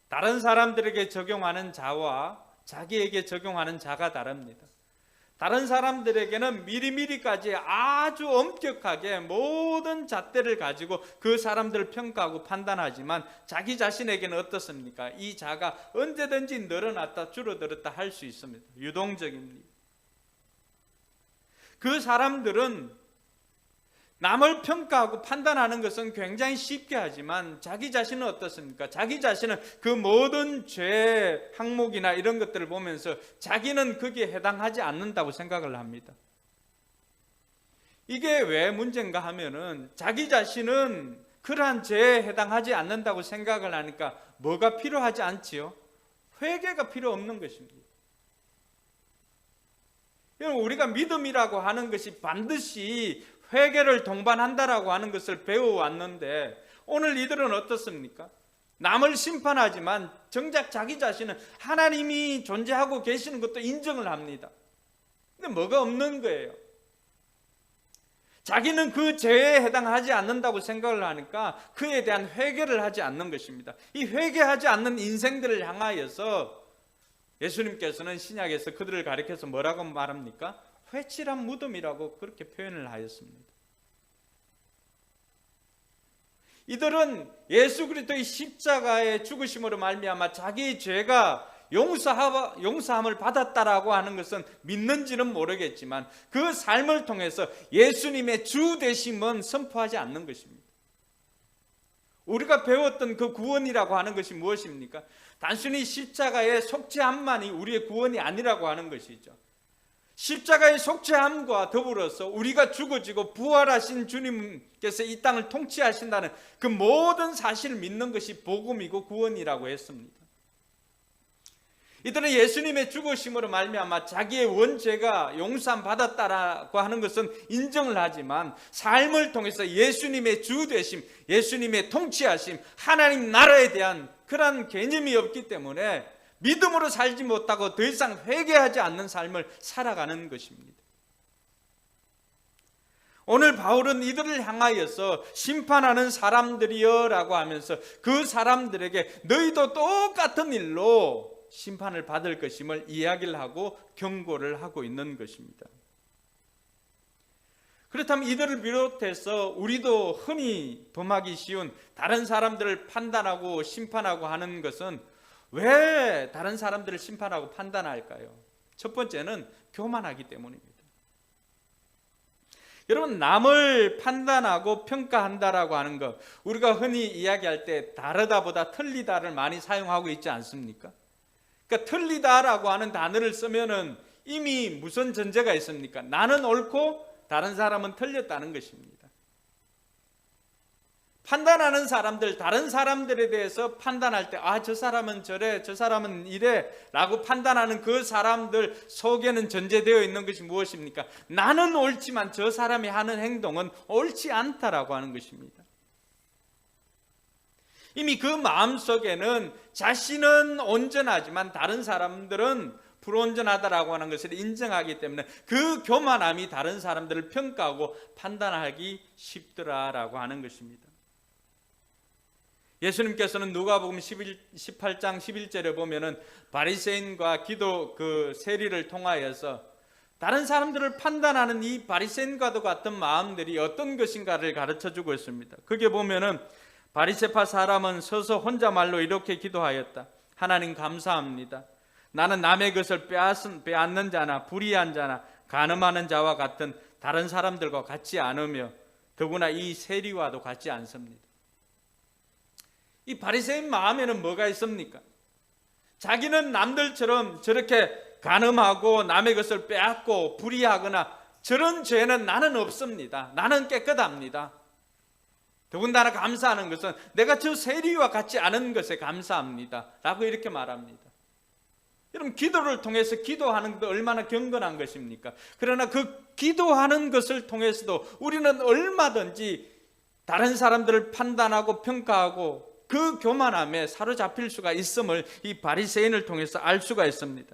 다른 사람들에게 적용하는 자와 자기에게 적용하는 자가 다릅니다. 다른 사람들에게는 미리미리까지 아주 엄격하게 모든 잣대를 가지고 그 사람들을 평가하고 판단하지만 자기 자신에게는 어떻습니까? 이 자가 언제든지 늘어났다 줄어들었다 할 수 있습니다. 유동적입니다. 그 사람들은 남을 평가하고 판단하는 것은 굉장히 쉽게 하지만 자기 자신은 어떻습니까? 자기 자신은 그 모든 죄 항목이나 이런 것들을 보면서 자기는 거기에 해당하지 않는다고 생각을 합니다. 이게 왜 문제인가 하면은 자기 자신은 그러한 죄에 해당하지 않는다고 생각을 하니까 뭐가 필요하지 않지요? 회개가 필요 없는 것입니다. 여러분, 우리가 믿음이라고 하는 것이 반드시 회개를 동반한다라고 하는 것을 배워왔는데 오늘 이들은 어떻습니까? 남을 심판하지만 정작 자기 자신은 하나님이 존재하고 계시는 것도 인정을 합니다. 근데 뭐가 없는 거예요. 자기는 그 죄에 해당하지 않는다고 생각을 하니까 그에 대한 회개를 하지 않는 것입니다. 이 회개하지 않는 인생들을 향하여서 예수님께서는 신약에서 그들을 가리켜서 뭐라고 말합니까? 회칠한 무덤이라고 그렇게 표현을 하였습니다. 이들은 예수 그리스도의 십자가의 죽으심으로 말미암아 자기의 죄가 용서함을 받았다라고 하는 것은 믿는지는 모르겠지만 그 삶을 통해서 예수님의 주 되심은 선포하지 않는 것입니다. 우리가 배웠던 그 구원이라고 하는 것이 무엇입니까? 단순히 십자가의 속죄함만이 우리의 구원이 아니라고 하는 것이죠. 십자가의 속죄함과 더불어서 우리가 죽어지고 부활하신 주님께서 이 땅을 통치하신다는 그 모든 사실을 믿는 것이 복음이고 구원이라고 했습니다. 이들은 예수님의 죽으심으로 말미암아 자기의 원죄가 용서함 받았다라고 하는 것은 인정을 하지만 삶을 통해서 예수님의 주 되심, 예수님의 통치하심, 하나님 나라에 대한 그런 개념이 없기 때문에 믿음으로 살지 못하고 더 이상 회개하지 않는 삶을 살아가는 것입니다. 오늘 바울은 이들을 향하여서 심판하는 사람들이여 라고 하면서 그 사람들에게 너희도 똑같은 일로 심판을 받을 것임을 이야기를 하고 경고를 하고 있는 것입니다. 그렇다면 이들을 비롯해서 우리도 흔히 범하기 쉬운 다른 사람들을 판단하고 심판하고 하는 것은 왜 다른 사람들을 심판하고 판단할까요? 첫 번째는 교만하기 때문입니다. 여러분, 남을 판단하고 평가한다라고 하는 것, 우리가 흔히 이야기할 때 다르다보다 틀리다를 많이 사용하고 있지 않습니까? 그러니까 틀리다라고 하는 단어를 쓰면은 이미 무슨 전제가 있습니까? 나는 옳고 다른 사람은 틀렸다는 것입니다. 판단하는 사람들, 다른 사람들에 대해서 판단할 때 저 사람은 저래, 저 사람은 이래 라고 판단하는 그 사람들 속에는 전제되어 있는 것이 무엇입니까? 나는 옳지만 저 사람이 하는 행동은 옳지 않다라고 하는 것입니다. 이미 그 마음속에는 자신은 온전하지만 다른 사람들은 불온전하다라고 하는 것을 인정하기 때문에 그 교만함이 다른 사람들을 평가하고 판단하기 쉽더라라고 하는 것입니다. 예수님께서는 누가복음 18장 11절에 보면은 바리새인과 기도 그 세리를 통하여서 다른 사람들을 판단하는 이 바리새인과도 같은 마음들이 어떤 것인가를 가르쳐 주고 있습니다. 거기에 보면은 바리새파 사람은 서서 혼자 말로 이렇게 기도하였다. 하나님 감사합니다. 나는 남의 것을 빼앗는 자나 불의한 자나 간음하는 자와 같은 다른 사람들과 같지 않으며 더구나 이 세리와도 같지 않습니다. 이 바리새인 마음에는 뭐가 있습니까? 자기는 남들처럼 저렇게 간음하고 남의 것을 빼앗고 불의하거나 저런 죄는 나는 없습니다. 나는 깨끗합니다. 더군다나 감사하는 것은 내가 저 세리와 같지 않은 것에 감사합니다 라고 이렇게 말합니다. 여러분, 기도를 통해서 기도하는 것도 얼마나 경건한 것입니까? 그러나 그 기도하는 것을 통해서도 우리는 얼마든지 다른 사람들을 판단하고 평가하고 그 교만함에 사로잡힐 수가 있음을 이 바리새인을 통해서 알 수가 있습니다.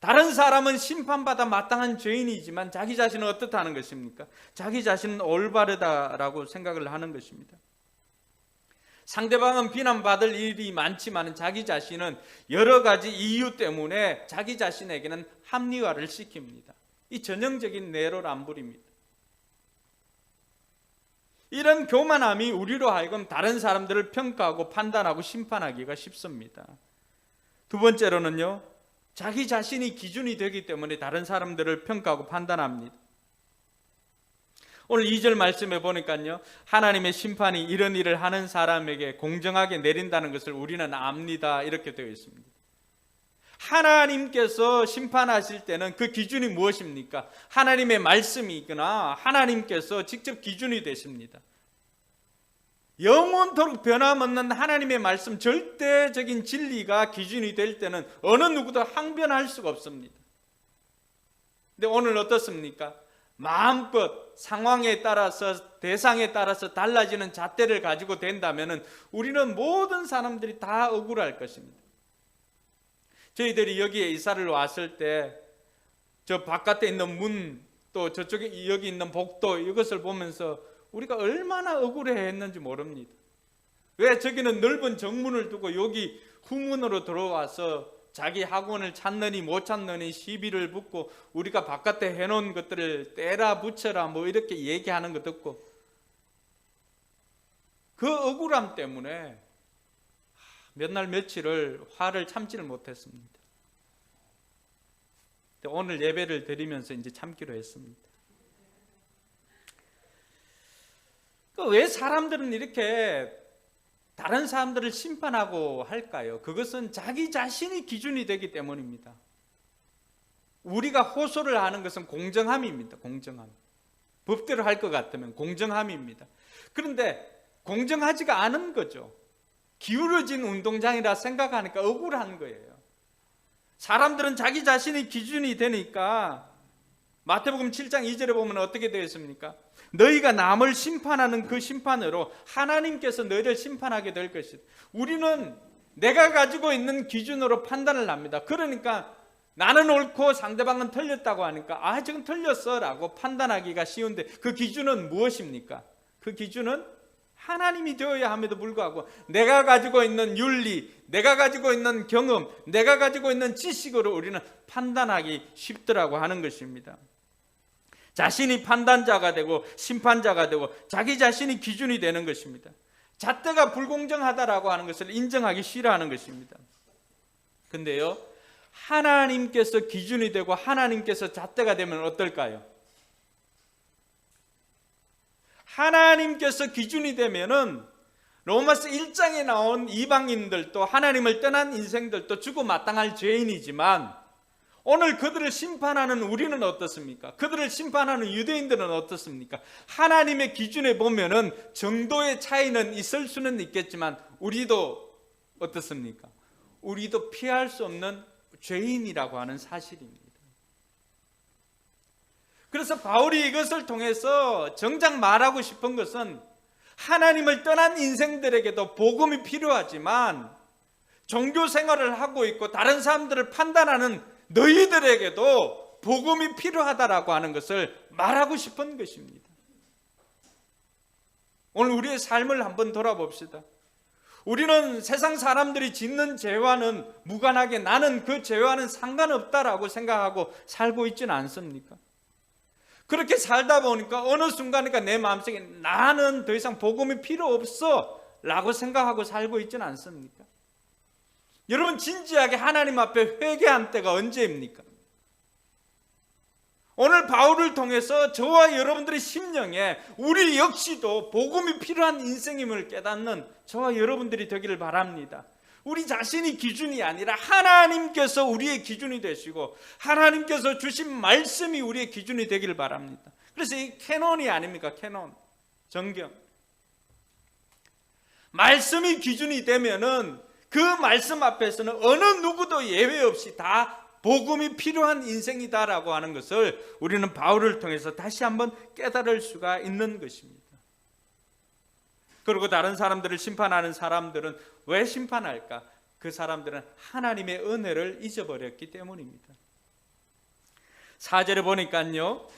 다른 사람은 심판받아 마땅한 죄인이지만 자기 자신은 어떻다는 것입니까? 자기 자신은 올바르다라고 생각을 하는 것입니다. 상대방은 비난받을 일이 많지만 자기 자신은 여러 가지 이유 때문에 자기 자신에게는 합리화를 시킵니다. 이 전형적인 내로남불입니다. 이런 교만함이 우리로 하여금 다른 사람들을 평가하고 판단하고 심판하기가 쉽습니다. 두 번째로는요, 자기 자신이 기준이 되기 때문에 다른 사람들을 평가하고 판단합니다. 오늘 2절 말씀에 보니까요, 하나님의 심판이 이런 일을 하는 사람에게 공정하게 내린다는 것을 우리는 압니다 이렇게 되어 있습니다. 하나님께서 심판하실 때는 그 기준이 무엇입니까? 하나님의 말씀이거나 하나님께서 직접 기준이 되십니다. 영원토록 변함없는 하나님의 말씀, 절대적인 진리가 기준이 될 때는 어느 누구도 항변할 수가 없습니다. 근데 오늘 어떻습니까? 마음껏 상황에 따라서 대상에 따라서 달라지는 잣대를 가지고 된다면 우리는 모든 사람들이 다 억울할 것입니다. 저희들이 여기에 이사를 왔을 때 저 바깥에 있는 문, 또 저쪽에 여기 있는 복도, 이것을 보면서 우리가 얼마나 억울해했는지 모릅니다. 왜 저기는 넓은 정문을 두고 여기 후문으로 들어와서 자기 학원을 찾느니 못 찾느니 시비를 붙고 우리가 바깥에 해놓은 것들을 떼라 붙여라 뭐 이렇게 얘기하는 거 듣고 그 억울함 때문에 몇 날 며칠을 화를 참지를 못했습니다. 오늘 예배를 드리면서 이제 참기로 했습니다. 왜 사람들은 이렇게 다른 사람들을 심판하고 할까요? 그것은 자기 자신이 기준이 되기 때문입니다. 우리가 호소를 하는 것은 공정함입니다. 공정함. 법대로 할 것 같으면 공정함입니다. 그런데 공정하지가 않은 거죠. 기울어진 운동장이라 생각하니까 억울한 거예요. 사람들은 자기 자신이 기준이 되니까 마태복음 7장 2절에 보면 어떻게 되어 있습니까? 너희가 남을 심판하는 그 심판으로 하나님께서 너희를 심판하게 될 것이다. 우리는 내가 가지고 있는 기준으로 판단을 합니다. 그러니까 나는 옳고 상대방은 틀렸다고 하니까 아, 지금 틀렸어 라고 판단하기가 쉬운데 그 기준은 무엇입니까? 그 기준은 하나님이 되어야 함에도 불구하고 내가 가지고 있는 윤리, 내가 가지고 있는 경험, 내가 가지고 있는 지식으로 우리는 판단하기 쉽더라고 하는 것입니다. 자신이 판단자가 되고 심판자가 되고 자기 자신이 기준이 되는 것입니다. 잣대가 불공정하다라고 하는 것을 인정하기 싫어하는 것입니다. 근데요, 하나님께서 기준이 되고 하나님께서 잣대가 되면 어떨까요? 하나님께서 기준이 되면은 로마서 1장에 나온 이방인들도 하나님을 떠난 인생들도 주고 마땅할 죄인이지만 오늘 그들을 심판하는 우리는 어떻습니까? 그들을 심판하는 유대인들은 어떻습니까? 하나님의 기준에 보면은 정도의 차이는 있을 수는 있겠지만 우리도 어떻습니까? 우리도 피할 수 없는 죄인이라고 하는 사실입니다. 그래서 바울이 이것을 통해서 정작 말하고 싶은 것은 하나님을 떠난 인생들에게도 복음이 필요하지만 종교 생활을 하고 있고 다른 사람들을 판단하는 너희들에게도 복음이 필요하다라고 하는 것을 말하고 싶은 것입니다. 오늘 우리의 삶을 한번 돌아봅시다. 우리는 세상 사람들이 짓는 죄와는 무관하게 나는 그 죄와는 상관없다라고 생각하고 살고 있지는 않습니까? 그렇게 살다 보니까 어느 순간이니까 내 마음속에 나는 더 이상 복음이 필요 없어 라고 생각하고 살고 있지는 않습니까? 여러분 진지하게 하나님 앞에 회개한 때가 언제입니까? 오늘 바울을 통해서 저와 여러분들의 심령에 우리 역시도 복음이 필요한 인생임을 깨닫는 저와 여러분들이 되기를 바랍니다. 우리 자신이 기준이 아니라 하나님께서 우리의 기준이 되시고 하나님께서 주신 말씀이 우리의 기준이 되기를 바랍니다. 그래서 이 캐논이 아닙니까? 캐논, 정경. 말씀이 기준이 되면은 그 말씀 앞에서는 어느 누구도 예외 없이 다 복음이 필요한 인생이다라고 하는 것을 우리는 바울을 통해서 다시 한번 깨달을 수가 있는 것입니다. 그리고 다른 사람들을 심판하는 사람들은 왜 심판할까? 그 사람들은 하나님의 은혜를 잊어버렸기 때문입니다. 4절에 보니까요,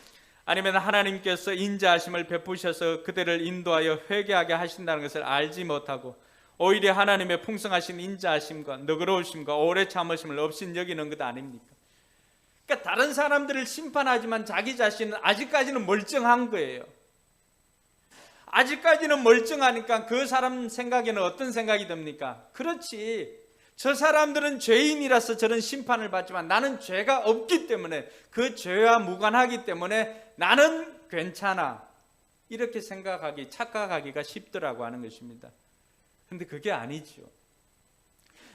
아니면 하나님께서 인자하심을 베푸셔서 그들을 인도하여 회개하게 하신다는 것을 알지 못하고 오히려 하나님의 풍성하신 인자하심과 너그러우심과 오래 참으심을 없인 여기는 것 아닙니까? 그러니까 다른 사람들을 심판하지만 자기 자신은 아직까지는 멀쩡한 거예요. 아직까지는 멀쩡하니까 그 사람 생각에는 어떤 생각이 듭니까? 그렇지, 저 사람들은 죄인이라서 저런 심판을 받지만 나는 죄가 없기 때문에 그 죄와 무관하기 때문에 나는 괜찮아, 이렇게 생각하기, 착각하기가 쉽더라고 하는 것입니다. 근데 그게 아니죠.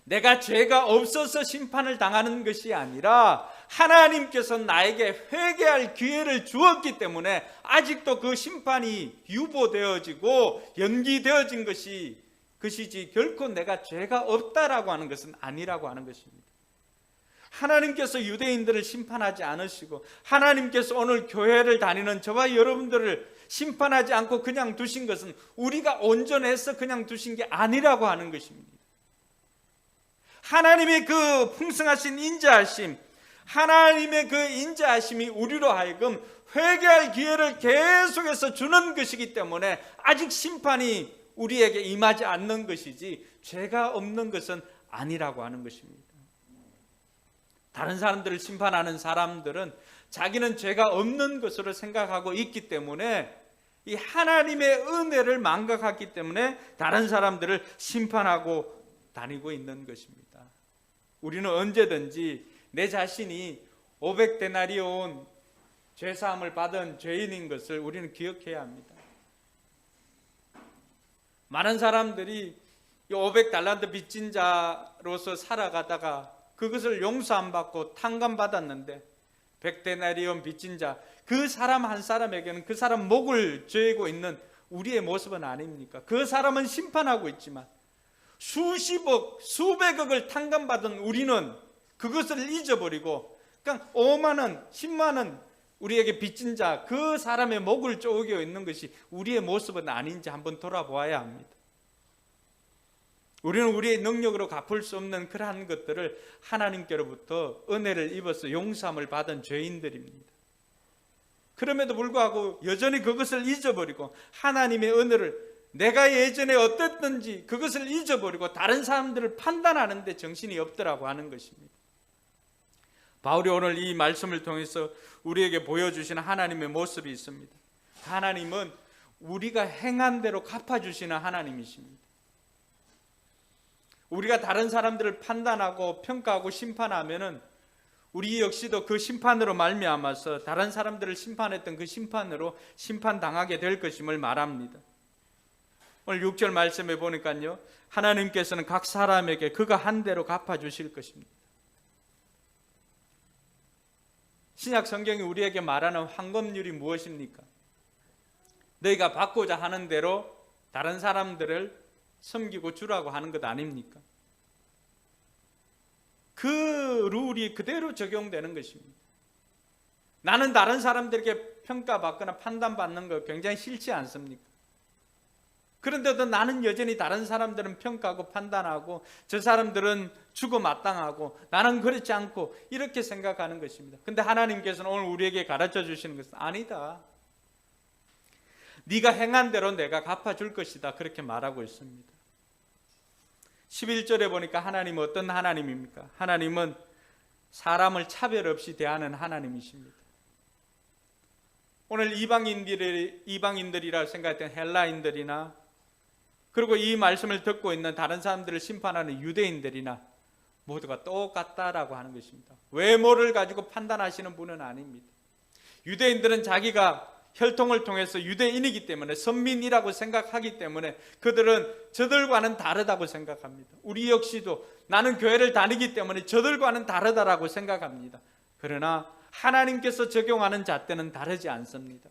내가 죄가 없어서 심판을 당하는 것이 아니라 하나님께서 나에게 회개할 기회를 주었기 때문에 아직도 그 심판이 유보되어지고 연기되어진 것이지 결코 내가 죄가 없다라고 하는 것은 아니라고 하는 것입니다. 하나님께서 유대인들을 심판하지 않으시고 하나님께서 오늘 교회를 다니는 저와 여러분들을 심판하지 않고 그냥 두신 것은 우리가 온전해서 그냥 두신 게 아니라고 하는 것입니다. 하나님의 그 풍성하신 인자하심, 하나님의 그 인자하심이 우리로 하여금 회개할 기회를 계속해서 주는 것이기 때문에 아직 심판이 우리에게 임하지 않는 것이지 죄가 없는 것은 아니라고 하는 것입니다. 다른 사람들을 심판하는 사람들은 자기는 죄가 없는 것으로 생각하고 있기 때문에 이 하나님의 은혜를 망각하기 때문에 다른 사람들을 심판하고 다니고 있는 것입니다. 우리는 언제든지 내 자신이 500데나리온 죄사함을 받은 죄인인 것을 우리는 기억해야 합니다. 많은 사람들이 500달란트 빚진 자로서 살아가다가 그것을 용서 안 받고 탕감받았는데 100데나리온 빚진 자, 그 사람 한 사람에게는 그 사람 목을 죄고 있는 우리의 모습은 아닙니까? 그 사람은 심판하고 있지만 수십억, 수백억을 탕감받은 우리는 그것을 잊어버리고 그냥 5만 원, 10만 원 우리에게 빚진 자, 그 사람의 목을 쪼개어 있는 것이 우리의 모습은 아닌지 한번 돌아보아야 합니다. 우리는 우리의 능력으로 갚을 수 없는 그러한 것들을 하나님께로부터 은혜를 입어서 용서함을 받은 죄인들입니다. 그럼에도 불구하고 여전히 그것을 잊어버리고 하나님의 은혜를 내가 예전에 어땠든지 그것을 잊어버리고 다른 사람들을 판단하는 데 정신이 없더라고 하는 것입니다. 바울이 오늘 이 말씀을 통해서 우리에게 보여주시는 하나님의 모습이 있습니다. 하나님은 우리가 행한 대로 갚아주시는 하나님이십니다. 우리가 다른 사람들을 판단하고 평가하고 심판하면은 우리 역시도 그 심판으로 말미암아서 다른 사람들을 심판했던 그 심판으로 심판당하게 될 것임을 말합니다. 오늘 6절 말씀에 보니까요, 하나님께서는 각 사람에게 그가 한 대로 갚아주실 것입니다. 신약 성경이 우리에게 말하는 황금률이 무엇입니까? 너희가 받고자 하는 대로 다른 사람들을 섬기고 주라고 하는 것 아닙니까? 그 룰이 그대로 적용되는 것입니다. 나는 다른 사람들에게 평가받거나 판단받는 거 굉장히 싫지 않습니까? 그런데도 나는 여전히 다른 사람들은 평가하고 판단하고 저 사람들은 주고 마땅하고 나는 그렇지 않고 이렇게 생각하는 것입니다. 그런데 하나님께서는 오늘 우리에게 가르쳐 주시는 것은 아니다. 네가 행한 대로 내가 갚아줄 것이다. 그렇게 말하고 있습니다. 11절에 보니까 하나님은 어떤 하나님입니까? 하나님은 사람을 차별 없이 대하는 하나님이십니다. 오늘 이방인들이라 생각했던 헬라인들이나 그리고 이 말씀을 듣고 있는 다른 사람들을 심판하는 유대인들이나 모두가 똑같다라고 하는 것입니다. 외모를 가지고 판단하시는 분은 아닙니다. 유대인들은 자기가 혈통을 통해서 유대인이기 때문에 선민이라고 생각하기 때문에 그들은 저들과는 다르다고 생각합니다. 우리 역시도 나는 교회를 다니기 때문에 저들과는 다르다라고 생각합니다. 그러나 하나님께서 적용하는 잣대는 다르지 않습니다.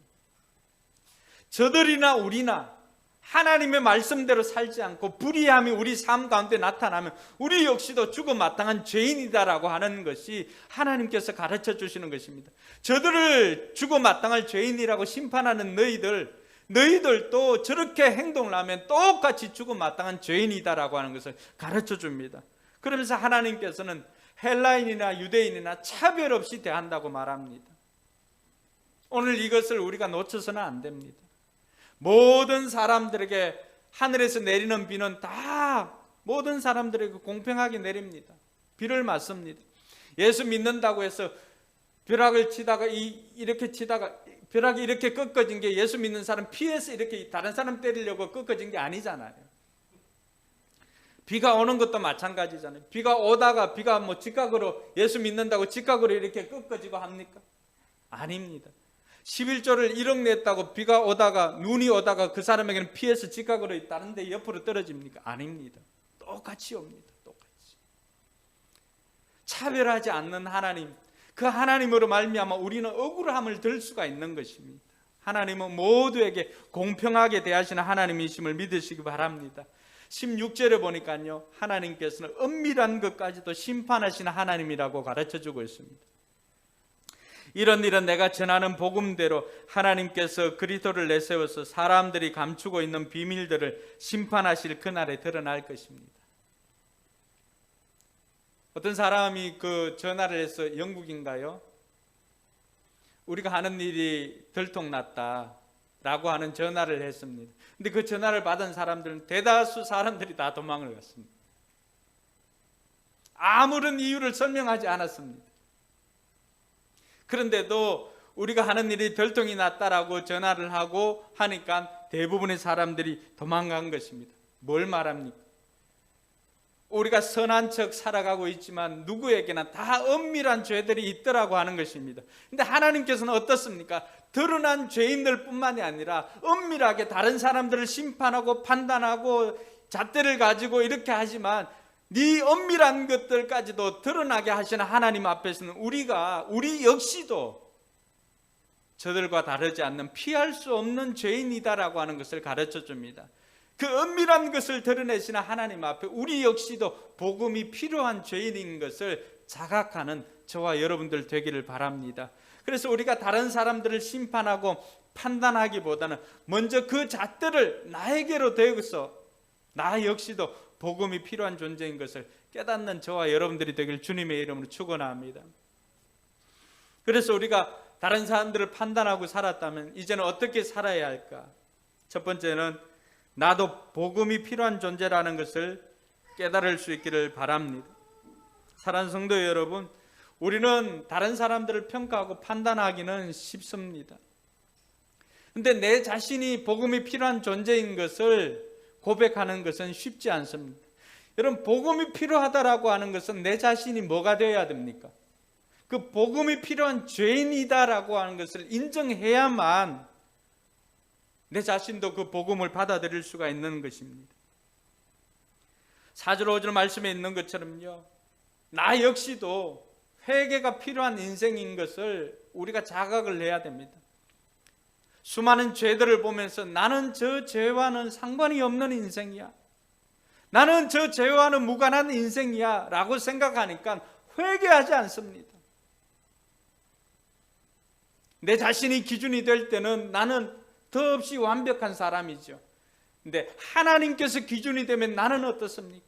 저들이나 우리나 하나님의 말씀대로 살지 않고 불의함이 우리 삶 가운데 나타나면 우리 역시도 죽어 마땅한 죄인이다라고 하는 것이 하나님께서 가르쳐 주시는 것입니다. 저들을 죽어 마땅할 죄인이라고 심판하는 너희들도 저렇게 행동을 하면 똑같이 죽어 마땅한 죄인이다라고 하는 것을 가르쳐 줍니다. 그러면서 하나님께서는 헬라인이나 유대인이나 차별 없이 대한다고 말합니다. 오늘 이것을 우리가 놓쳐서는 안 됩니다. 모든 사람들에게 하늘에서 내리는 비는 다 모든 사람들에게 공평하게 내립니다. 비를 맞습니다. 예수 믿는다고 해서 벼락을 치다가 이렇게 치다가 벼락이 이렇게 꺾어진 게 예수 믿는 사람 피해서 이렇게 다른 사람 때리려고 꺾어진 게 아니잖아요. 비가 오는 것도 마찬가지잖아요. 비가 오다가 비가 뭐 직각으로 예수 믿는다고 직각으로 이렇게 꺾어지고 합니까? 아닙니다. 11조를 1억 냈다고 비가 오다가 눈이 오다가 그 사람에게는 피해서 직각으로 다른 데 옆으로 떨어집니까? 아닙니다. 똑같이 옵니다. 똑같이. 차별하지 않는 하나님, 그 하나님으로 말미암아 우리는 억울함을 들 수가 있는 것입니다. 하나님은 모두에게 공평하게 대하시는 하나님이심을 믿으시기 바랍니다. 16절에 보니까요, 하나님께서는 은밀한 것까지도 심판하시는 하나님이라고 가르쳐주고 있습니다. 이런 일은 내가 전하는 복음대로 하나님께서 그리스도를 내세워서 사람들이 감추고 있는 비밀들을 심판하실 그날에 드러날 것입니다. 어떤 사람이 그 전화를 해서 영국인가요? 우리가 하는 일이 들통났다라고 하는 전화를 했습니다. 근데 그 전화를 받은 사람들은 대다수 사람들이 다 도망을 갔습니다. 아무런 이유를 설명하지 않았습니다. 그런데도 우리가 하는 일이 들통이 났다라고 전화를 하고 하니까 대부분의 사람들이 도망간 것입니다. 뭘 말합니까? 우리가 선한 척 살아가고 있지만 누구에게나 다 은밀한 죄들이 있더라고 하는 것입니다. 근데 하나님께서는 어떻습니까? 드러난 죄인들 뿐만이 아니라 은밀하게 다른 사람들을 심판하고 판단하고 잣대를 가지고 이렇게 하지만 네 은밀한 것들까지도 드러나게 하시는 하나님 앞에서는 우리 역시도 저들과 다르지 않는 피할 수 없는 죄인이다라고 하는 것을 가르쳐 줍니다. 그 은밀한 것을 드러내시는 하나님 앞에 우리 역시도 복음이 필요한 죄인인 것을 자각하는 저와 여러분들 되기를 바랍니다. 그래서 우리가 다른 사람들을 심판하고 판단하기보다는 먼저 그 잣들을 나에게로 대어서 나 역시도 복음이 필요한 존재인 것을 깨닫는 저와 여러분들이 되길 주님의 이름으로 축원합니다. 그래서 우리가 다른 사람들을 판단하고 살았다면 이제는 어떻게 살아야 할까? 첫 번째는 나도 복음이 필요한 존재라는 것을 깨달을 수 있기를 바랍니다. 사랑하는 성도 여러분, 우리는 다른 사람들을 평가하고 판단하기는 쉽습니다. 근데 내 자신이 복음이 필요한 존재인 것을 고백하는 것은 쉽지 않습니다. 여러분, 복음이 필요하다라고 하는 것은 내 자신이 뭐가 되어야 됩니까? 그 복음이 필요한 죄인이다라고 하는 것을 인정해야만 내 자신도 그 복음을 받아들일 수가 있는 것입니다. 4절 5절 말씀에 있는 것처럼요, 나 역시도 회개가 필요한 인생인 것을 우리가 자각을 해야 됩니다. 수많은 죄들을 보면서 나는 저 죄와는 상관이 없는 인생이야, 나는 저 죄와는 무관한 인생이야 라고 생각하니까 회개하지 않습니다. 내 자신이 기준이 될 때는 나는 더없이 완벽한 사람이죠. 근데 하나님께서 기준이 되면 나는 어떻습니까?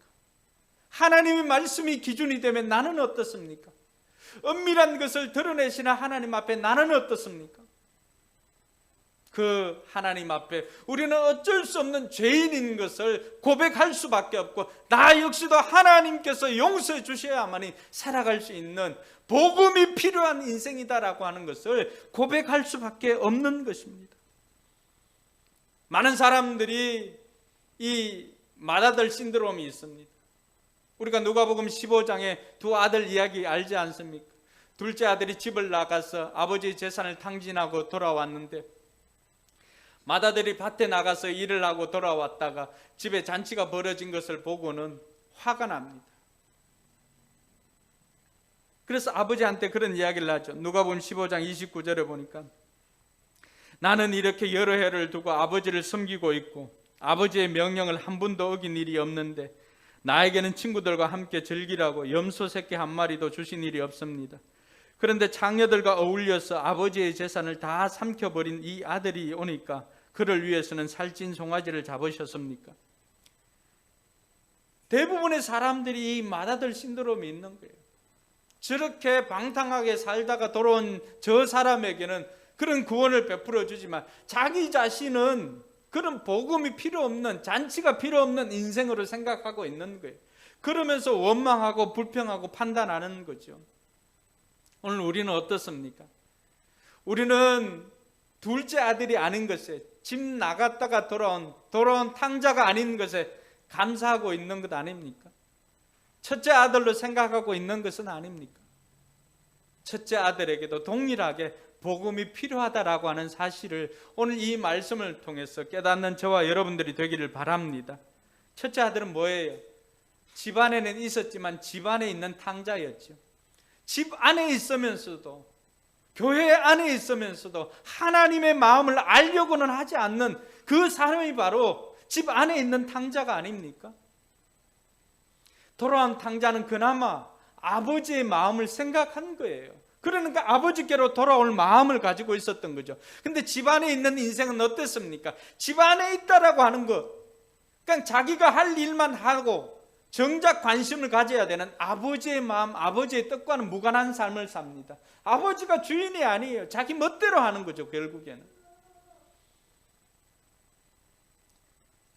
하나님의 말씀이 기준이 되면 나는 어떻습니까? 은밀한 것을 드러내시는 하나님 앞에 나는 어떻습니까? 그 하나님 앞에 우리는 어쩔 수 없는 죄인인 것을 고백할 수밖에 없고, 나 역시도 하나님께서 용서해 주셔야만이 살아갈 수 있는 복음이 필요한 인생이다라고 하는 것을 고백할 수밖에 없는 것입니다. 많은 사람들이 이 맏아들 신드롬이 있습니다. 우리가 누가복음 15장에 두 아들 이야기 알지 않습니까? 둘째 아들이 집을 나가서 아버지의 재산을 탕진하고 돌아왔는데, 맏아들이 밭에 나가서 일을 하고 돌아왔다가 집에 잔치가 벌어진 것을 보고는 화가 납니다. 그래서 아버지한테 그런 이야기를 하죠. 누가복음 15장 29절에 보니까, 나는 이렇게 여러 해를 두고 아버지를 섬기고 있고 아버지의 명령을 한 번도 어긴 일이 없는데 나에게는 친구들과 함께 즐기라고 염소 새끼 한 마리도 주신 일이 없습니다. 그런데 장녀들과 어울려서 아버지의 재산을 다 삼켜버린 이 아들이 오니까 그를 위해서는 살찐 송아지를 잡으셨습니까? 대부분의 사람들이 이 맏아들 신드롬이 있는 거예요. 저렇게 방탕하게 살다가 돌아온 저 사람에게는 그런 구원을 베풀어 주지만 자기 자신은 그런 복음이 필요 없는, 잔치가 필요 없는 인생으로 생각하고 있는 거예요. 그러면서 원망하고 불평하고 판단하는 거죠. 오늘 우리는 어떻습니까? 우리는 둘째 아들이 아닌 것에, 집 나갔다가 돌아온 탕자가 아닌 것에 감사하고 있는 것 아닙니까? 첫째 아들로 생각하고 있는 것은 아닙니까? 첫째 아들에게도 동일하게 복음이 필요하다라고 하는 사실을 오늘 이 말씀을 통해서 깨닫는 저와 여러분들이 되기를 바랍니다. 첫째 아들은 뭐예요? 집 안에는 있었지만 집 안에 있는 탕자였죠. 집 안에 있으면서도, 교회 안에 있으면서도 하나님의 마음을 알려고는 하지 않는 그 사람이 바로 집 안에 있는 탕자가 아닙니까? 돌아온 탕자는 그나마 아버지의 마음을 생각한 거예요. 그러니까 아버지께로 돌아올 마음을 가지고 있었던 거죠. 근데 집 안에 있는 인생은 어땠습니까? 집 안에 있다라고 하는 것, 그러니까 자기가 할 일만 하고 정작 관심을 가져야 되는 아버지의 마음, 아버지의 뜻과는 무관한 삶을 삽니다. 아버지가 주인이 아니에요. 자기 멋대로 하는 거죠, 결국에는.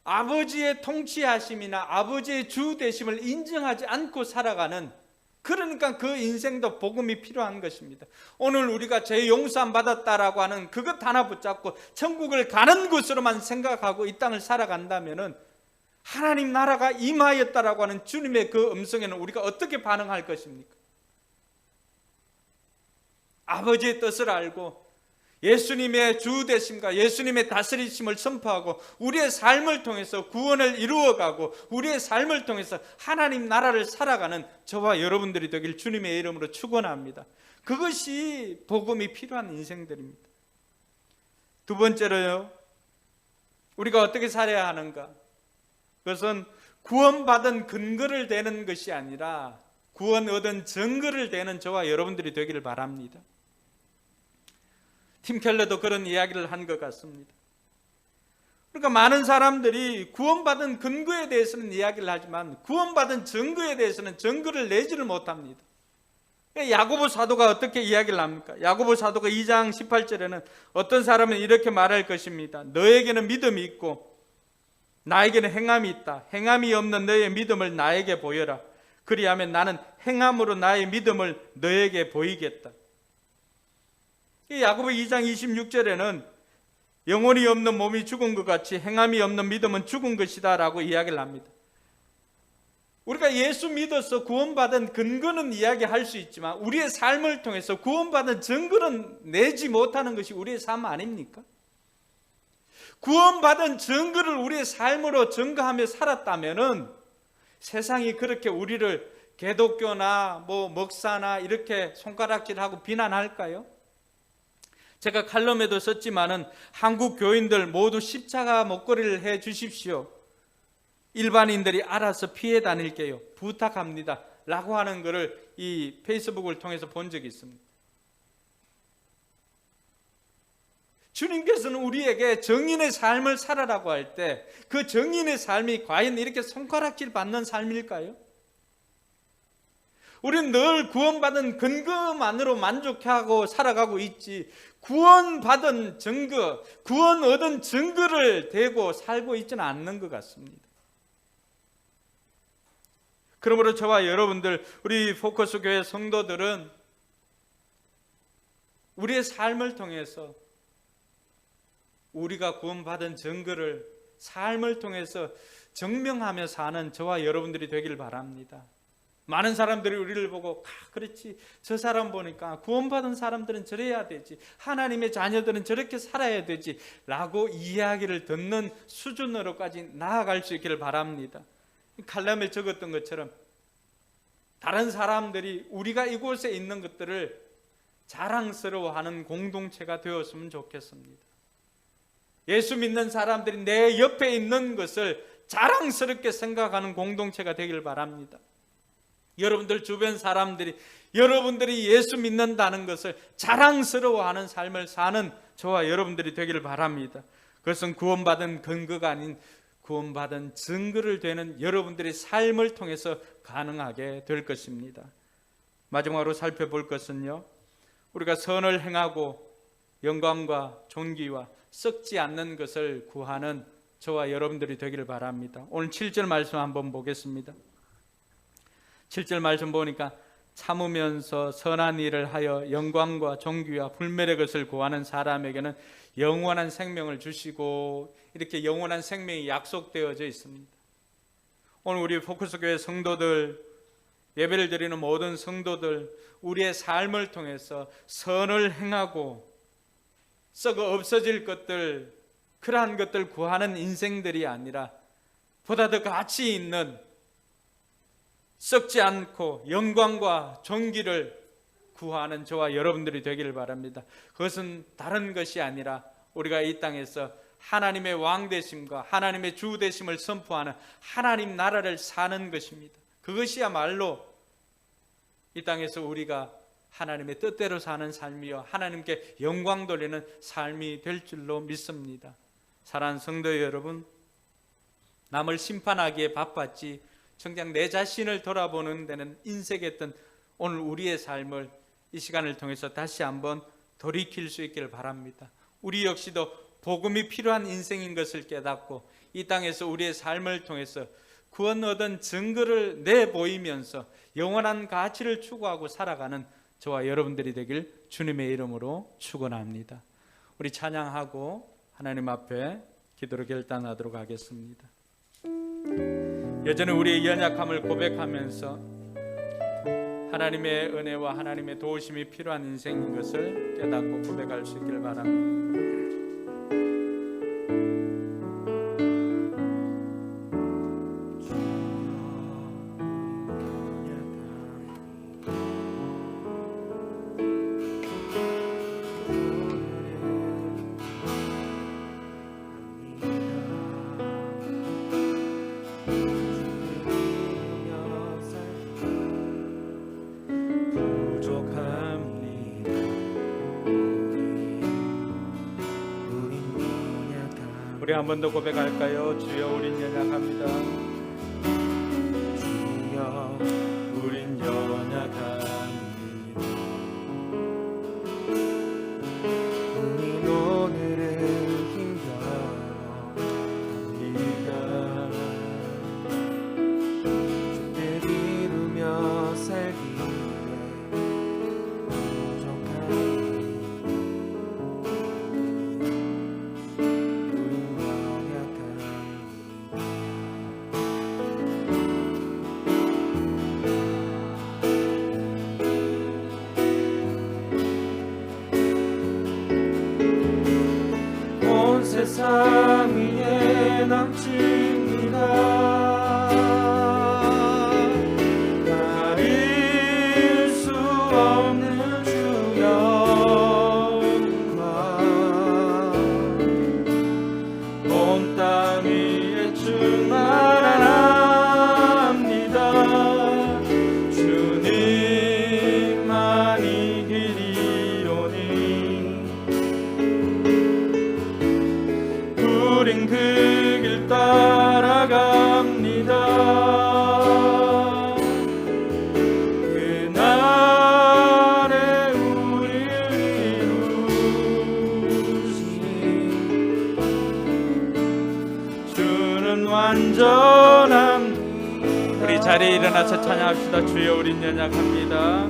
아버지의 통치하심이나 아버지의 주 되심을 인정하지 않고 살아가는, 그러니까 그 인생도 복음이 필요한 것입니다. 오늘 우리가 죄 용서함 받았다라고 하는 그것 하나 붙잡고 천국을 가는 것으로만 생각하고 이 땅을 살아간다면은 하나님 나라가 임하였다라고 하는 주님의 그 음성에는 우리가 어떻게 반응할 것입니까? 아버지의 뜻을 알고 예수님의 주 되심과 예수님의 다스리심을 선포하고 우리의 삶을 통해서 구원을 이루어가고 우리의 삶을 통해서 하나님 나라를 살아가는 저와 여러분들이 되길 주님의 이름으로 축원합니다. 그것이 복음이 필요한 인생들입니다. 두 번째로요, 우리가 어떻게 살아야 하는가? 그것은 구원받은 근거를 대는 것이 아니라 구원 얻은 증거를 되는 저와 여러분들이 되기를 바랍니다. 팀 켈러도 그런 이야기를 한 것 같습니다. 그러니까 많은 사람들이 구원받은 근거에 대해서는 이야기를 하지만 구원받은 증거에 대해서는 증거를 내지를 못합니다. 야고보 사도가 어떻게 이야기를 합니까? 야고보 사도가 2장 18절에는 어떤 사람은 이렇게 말할 것입니다. 너에게는 믿음이 있고 나에게는 행함이 있다. 행함이 없는 너의 믿음을 나에게 보여라. 그리하면 나는 행함으로 나의 믿음을 너에게 보이겠다. 야고보 2장 26절에는 영혼이 없는 몸이 죽은 것 같이 행함이 없는 믿음은 죽은 것이다 라고 이야기를 합니다. 우리가 예수 믿어서 구원받은 근거는 이야기할 수 있지만 우리의 삶을 통해서 구원받은 증거는 내지 못하는 것이 우리의 삶 아닙니까? 구원받은 증거를 우리의 삶으로 증거하며 살았다면은 세상이 그렇게 우리를 개독교나 목사나 이렇게 손가락질하고 비난할까요? 제가 칼럼에도 썼지만은 한국 교인들 모두 십자가 목걸이를 해 주십시오. 일반인들이 알아서 피해 다닐게요. 부탁합니다. 라고 하는 것을 이 페이스북을 통해서 본 적이 있습니다. 주님께서는 우리에게 정인의 삶을 살아라고 할 때 그 정인의 삶이 과연 이렇게 손가락질 받는 삶일까요? 우리는 늘 구원받은 근거만으로 만족하고 살아가고 있지 구원받은 증거, 구원 얻은 증거를 대고 살고 있지는 않는 것 같습니다. 그러므로 저와 여러분들, 우리 포커스 교회 성도들은 우리의 삶을 통해서 우리가 구원받은 증거를 삶을 통해서 증명하며 사는 저와 여러분들이 되길 바랍니다. 많은 사람들이 우리를 보고 그렇지, 저 사람 보니까 구원받은 사람들은 저래야 되지, 하나님의 자녀들은 저렇게 살아야 되지 라고 이야기를 듣는 수준으로까지 나아갈 수 있기를 바랍니다. 칼럼에 적었던 것처럼 다른 사람들이 우리가 이곳에 있는 것들을 자랑스러워하는 공동체가 되었으면 좋겠습니다. 예수 믿는 사람들이 내 옆에 있는 것을 자랑스럽게 생각하는 공동체가 되길 바랍니다. 여러분들 주변 사람들이 여러분들이 예수 믿는다는 것을 자랑스러워하는 삶을 사는 저와 여러분들이 되기를 바랍니다. 그것은 구원받은 근거가 아닌 구원받은 증거를 되는 여러분들의 삶을 통해서 가능하게 될 것입니다. 마지막으로 살펴볼 것은요, 우리가 선을 행하고 영광과 존귀와 썩지 않는 것을 구하는 저와 여러분들이 되기를 바랍니다. 오늘 7절 말씀 한번 보겠습니다. 7절 말씀 보니까 참으면서 선한 일을 하여 영광과 존귀와 불멸의 것을 구하는 사람에게는 영원한 생명을 주시고, 이렇게 영원한 생명이 약속되어져 있습니다. 오늘 우리 포커스교회 성도들, 예배를 드리는 모든 성도들, 우리의 삶을 통해서 선을 행하고 썩어 없어질 것들, 그러한 것들 구하는 인생들이 아니라 보다 더 가치 있는 썩지 않고 영광과 존귀를 구하는 저와 여러분들이 되기를 바랍니다. 그것은 다른 것이 아니라 우리가 이 땅에서 하나님의 왕 되심과 하나님의 주 되심을 선포하는 하나님 나라를 사는 것입니다. 그것이야말로 이 땅에서 우리가 하나님의 뜻대로 사는 삶이요 하나님께 영광 돌리는 삶이 될 줄로 믿습니다. 사랑하는 성도 여러분, 남을 심판하기에 바빴지 정작 내 자신을 돌아보는 데는 인색했던 오늘 우리의 삶을 이 시간을 통해서 다시 한번 돌이킬 수 있기를 바랍니다. 우리 역시도 복음이 필요한 인생인 것을 깨닫고 이 땅에서 우리의 삶을 통해서 구원 얻은 증거를 내보이면서 영원한 가치를 추구하고 살아가는 저와 여러분들이 되길 주님의 이름으로 축원합니다. 우리 찬양하고 하나님 앞에 기도로 결단하도록 하겠습니다. 여전히 우리의 연약함을 고백하면서 하나님의 은혜와 하나님의 도우심이 필요한 인생인 것을 깨닫고 고백할 수 있기를 바랍니다. 우리 한 번 더 고백할까요? 주여 우린 연약합니다. 주여 우린 연약합니다. 우린 오늘을 힘겨워합니다. 주를 이루며 살기에 부족합니다. 우린 연약합니다. 온 세상 위에 넘칩니다. 가릴 수 없는 주 영광 온 땅 위에 충만합니다. 주님만이 길이오니 우린 그 길 따라갑니다. 그날에 우리를 이루신 주는 완전합니다. 우리 자리에 일어나서 찬양합시다. 주여 우린 연약합니다.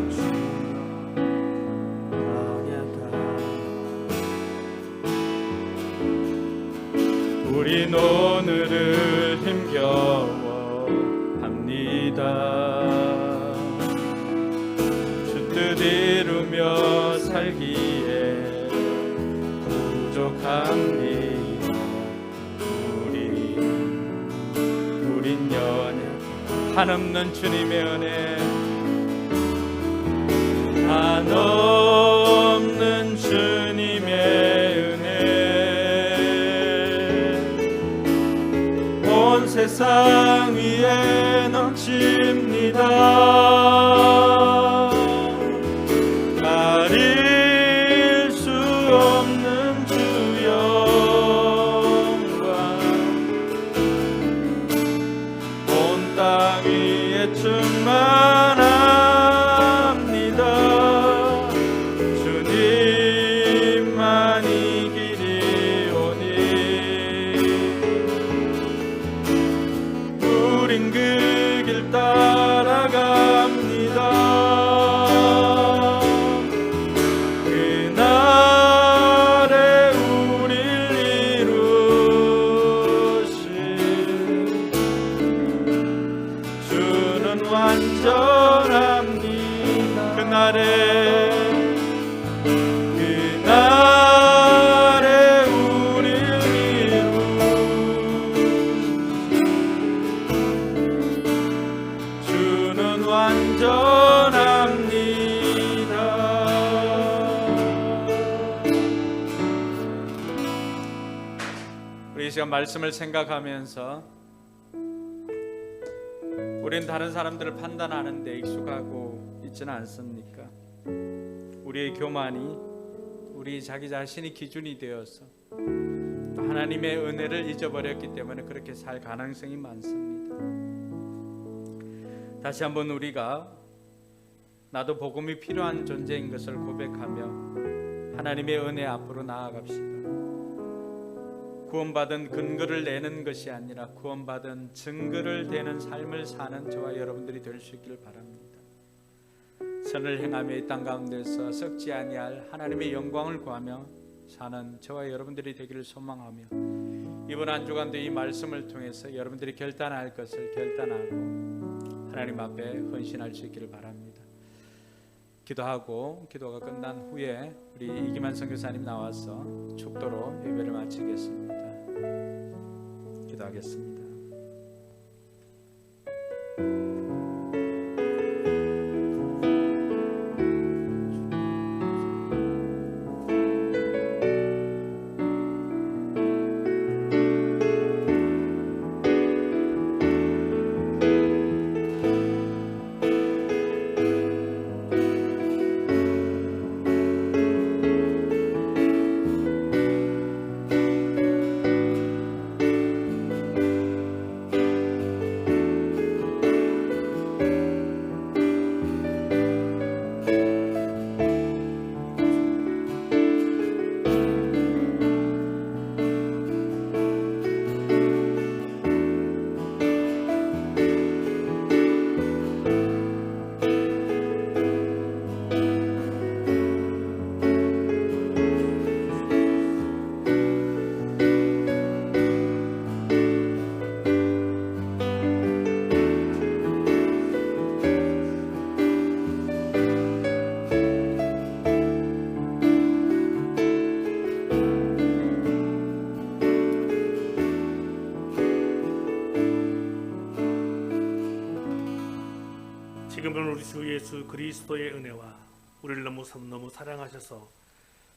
우린 오늘을 힘겨워합니다. 주 뜻 이루며 살기에 부족합니다. 우린 연약 한없는 주님의 은혜, 한없는 주님의 은혜 온 세상 위에 넘칩니다. 가릴 수 없는 주 영광 온 땅 위에 충만합니다. 주님만이 길이오니 우린 그 길 따라갑니다. 그날에 우릴 이루신 주는 완전합니다. 그날에 우릴 이루신 주는 완전합니다. 우리 이 시간 말씀을 생각하면서 우린 다른 사람들을 판단하는 데 익숙하고 있지는 않습니까? 우리의 교만이 우리 자기 자신이 기준이 되어서 또 하나님의 은혜를 잊어버렸기 때문에 그렇게 살 가능성이 많습니다. 다시 한번 우리가 나도 복음이 필요한 존재인 것을 고백하며 하나님의 은혜 앞으로 나아갑시다. 구원받은 근거를 내는 것이 아니라 구원받은 증거를 대는 삶을 사는 저와 여러분들이 될 수 있기를 바랍니다. 선을 행하며 이 땅 가운데서 썩지 아니할 하나님의 영광을 구하며 사는 저와 여러분들이 되기를 소망하며 이번 한 주간도 이 말씀을 통해서 여러분들이 결단할 것을 결단하고 하나님 앞에 헌신할 수 있기를 바랍니다. 기도하고 기도가 끝난 후에 우리 이기만 선교사님 나와서 축도로 예배를 마치겠습니다. 기도하겠습니다. 지금은 우리 주 예수 그리스도의 은혜와 우리를 너무 사랑하셔서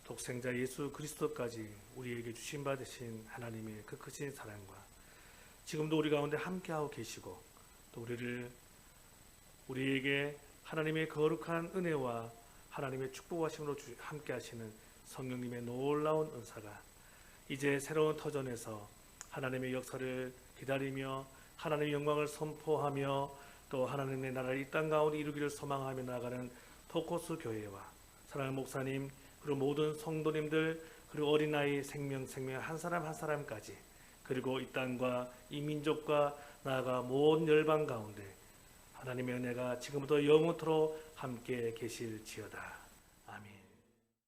독생자 예수 그리스도까지 우리에게 주신 받으신 하나님의 그 크신 사랑과 지금도 우리 가운데 함께하고 계시고 또 우리에게 하나님의 거룩한 은혜와 하나님의 축복하심으로 함께하시는 성령님의 놀라운 은사가 이제 새로운 터전에서 하나님의 역사를 기다리며 하나님의 영광을 선포하며 또 하나님의 나라를 이 땅 가운데 이루기를 소망하며 나아가는 토코스 교회와 사랑하는 목사님 그리고 모든 성도님들 그리고 어린아이 생명 한 사람 한 사람까지 그리고 이 땅과 이 민족과 나아가 모든 열방 가운데 하나님의 은혜가 지금부터 영원토록 함께 계실지어다.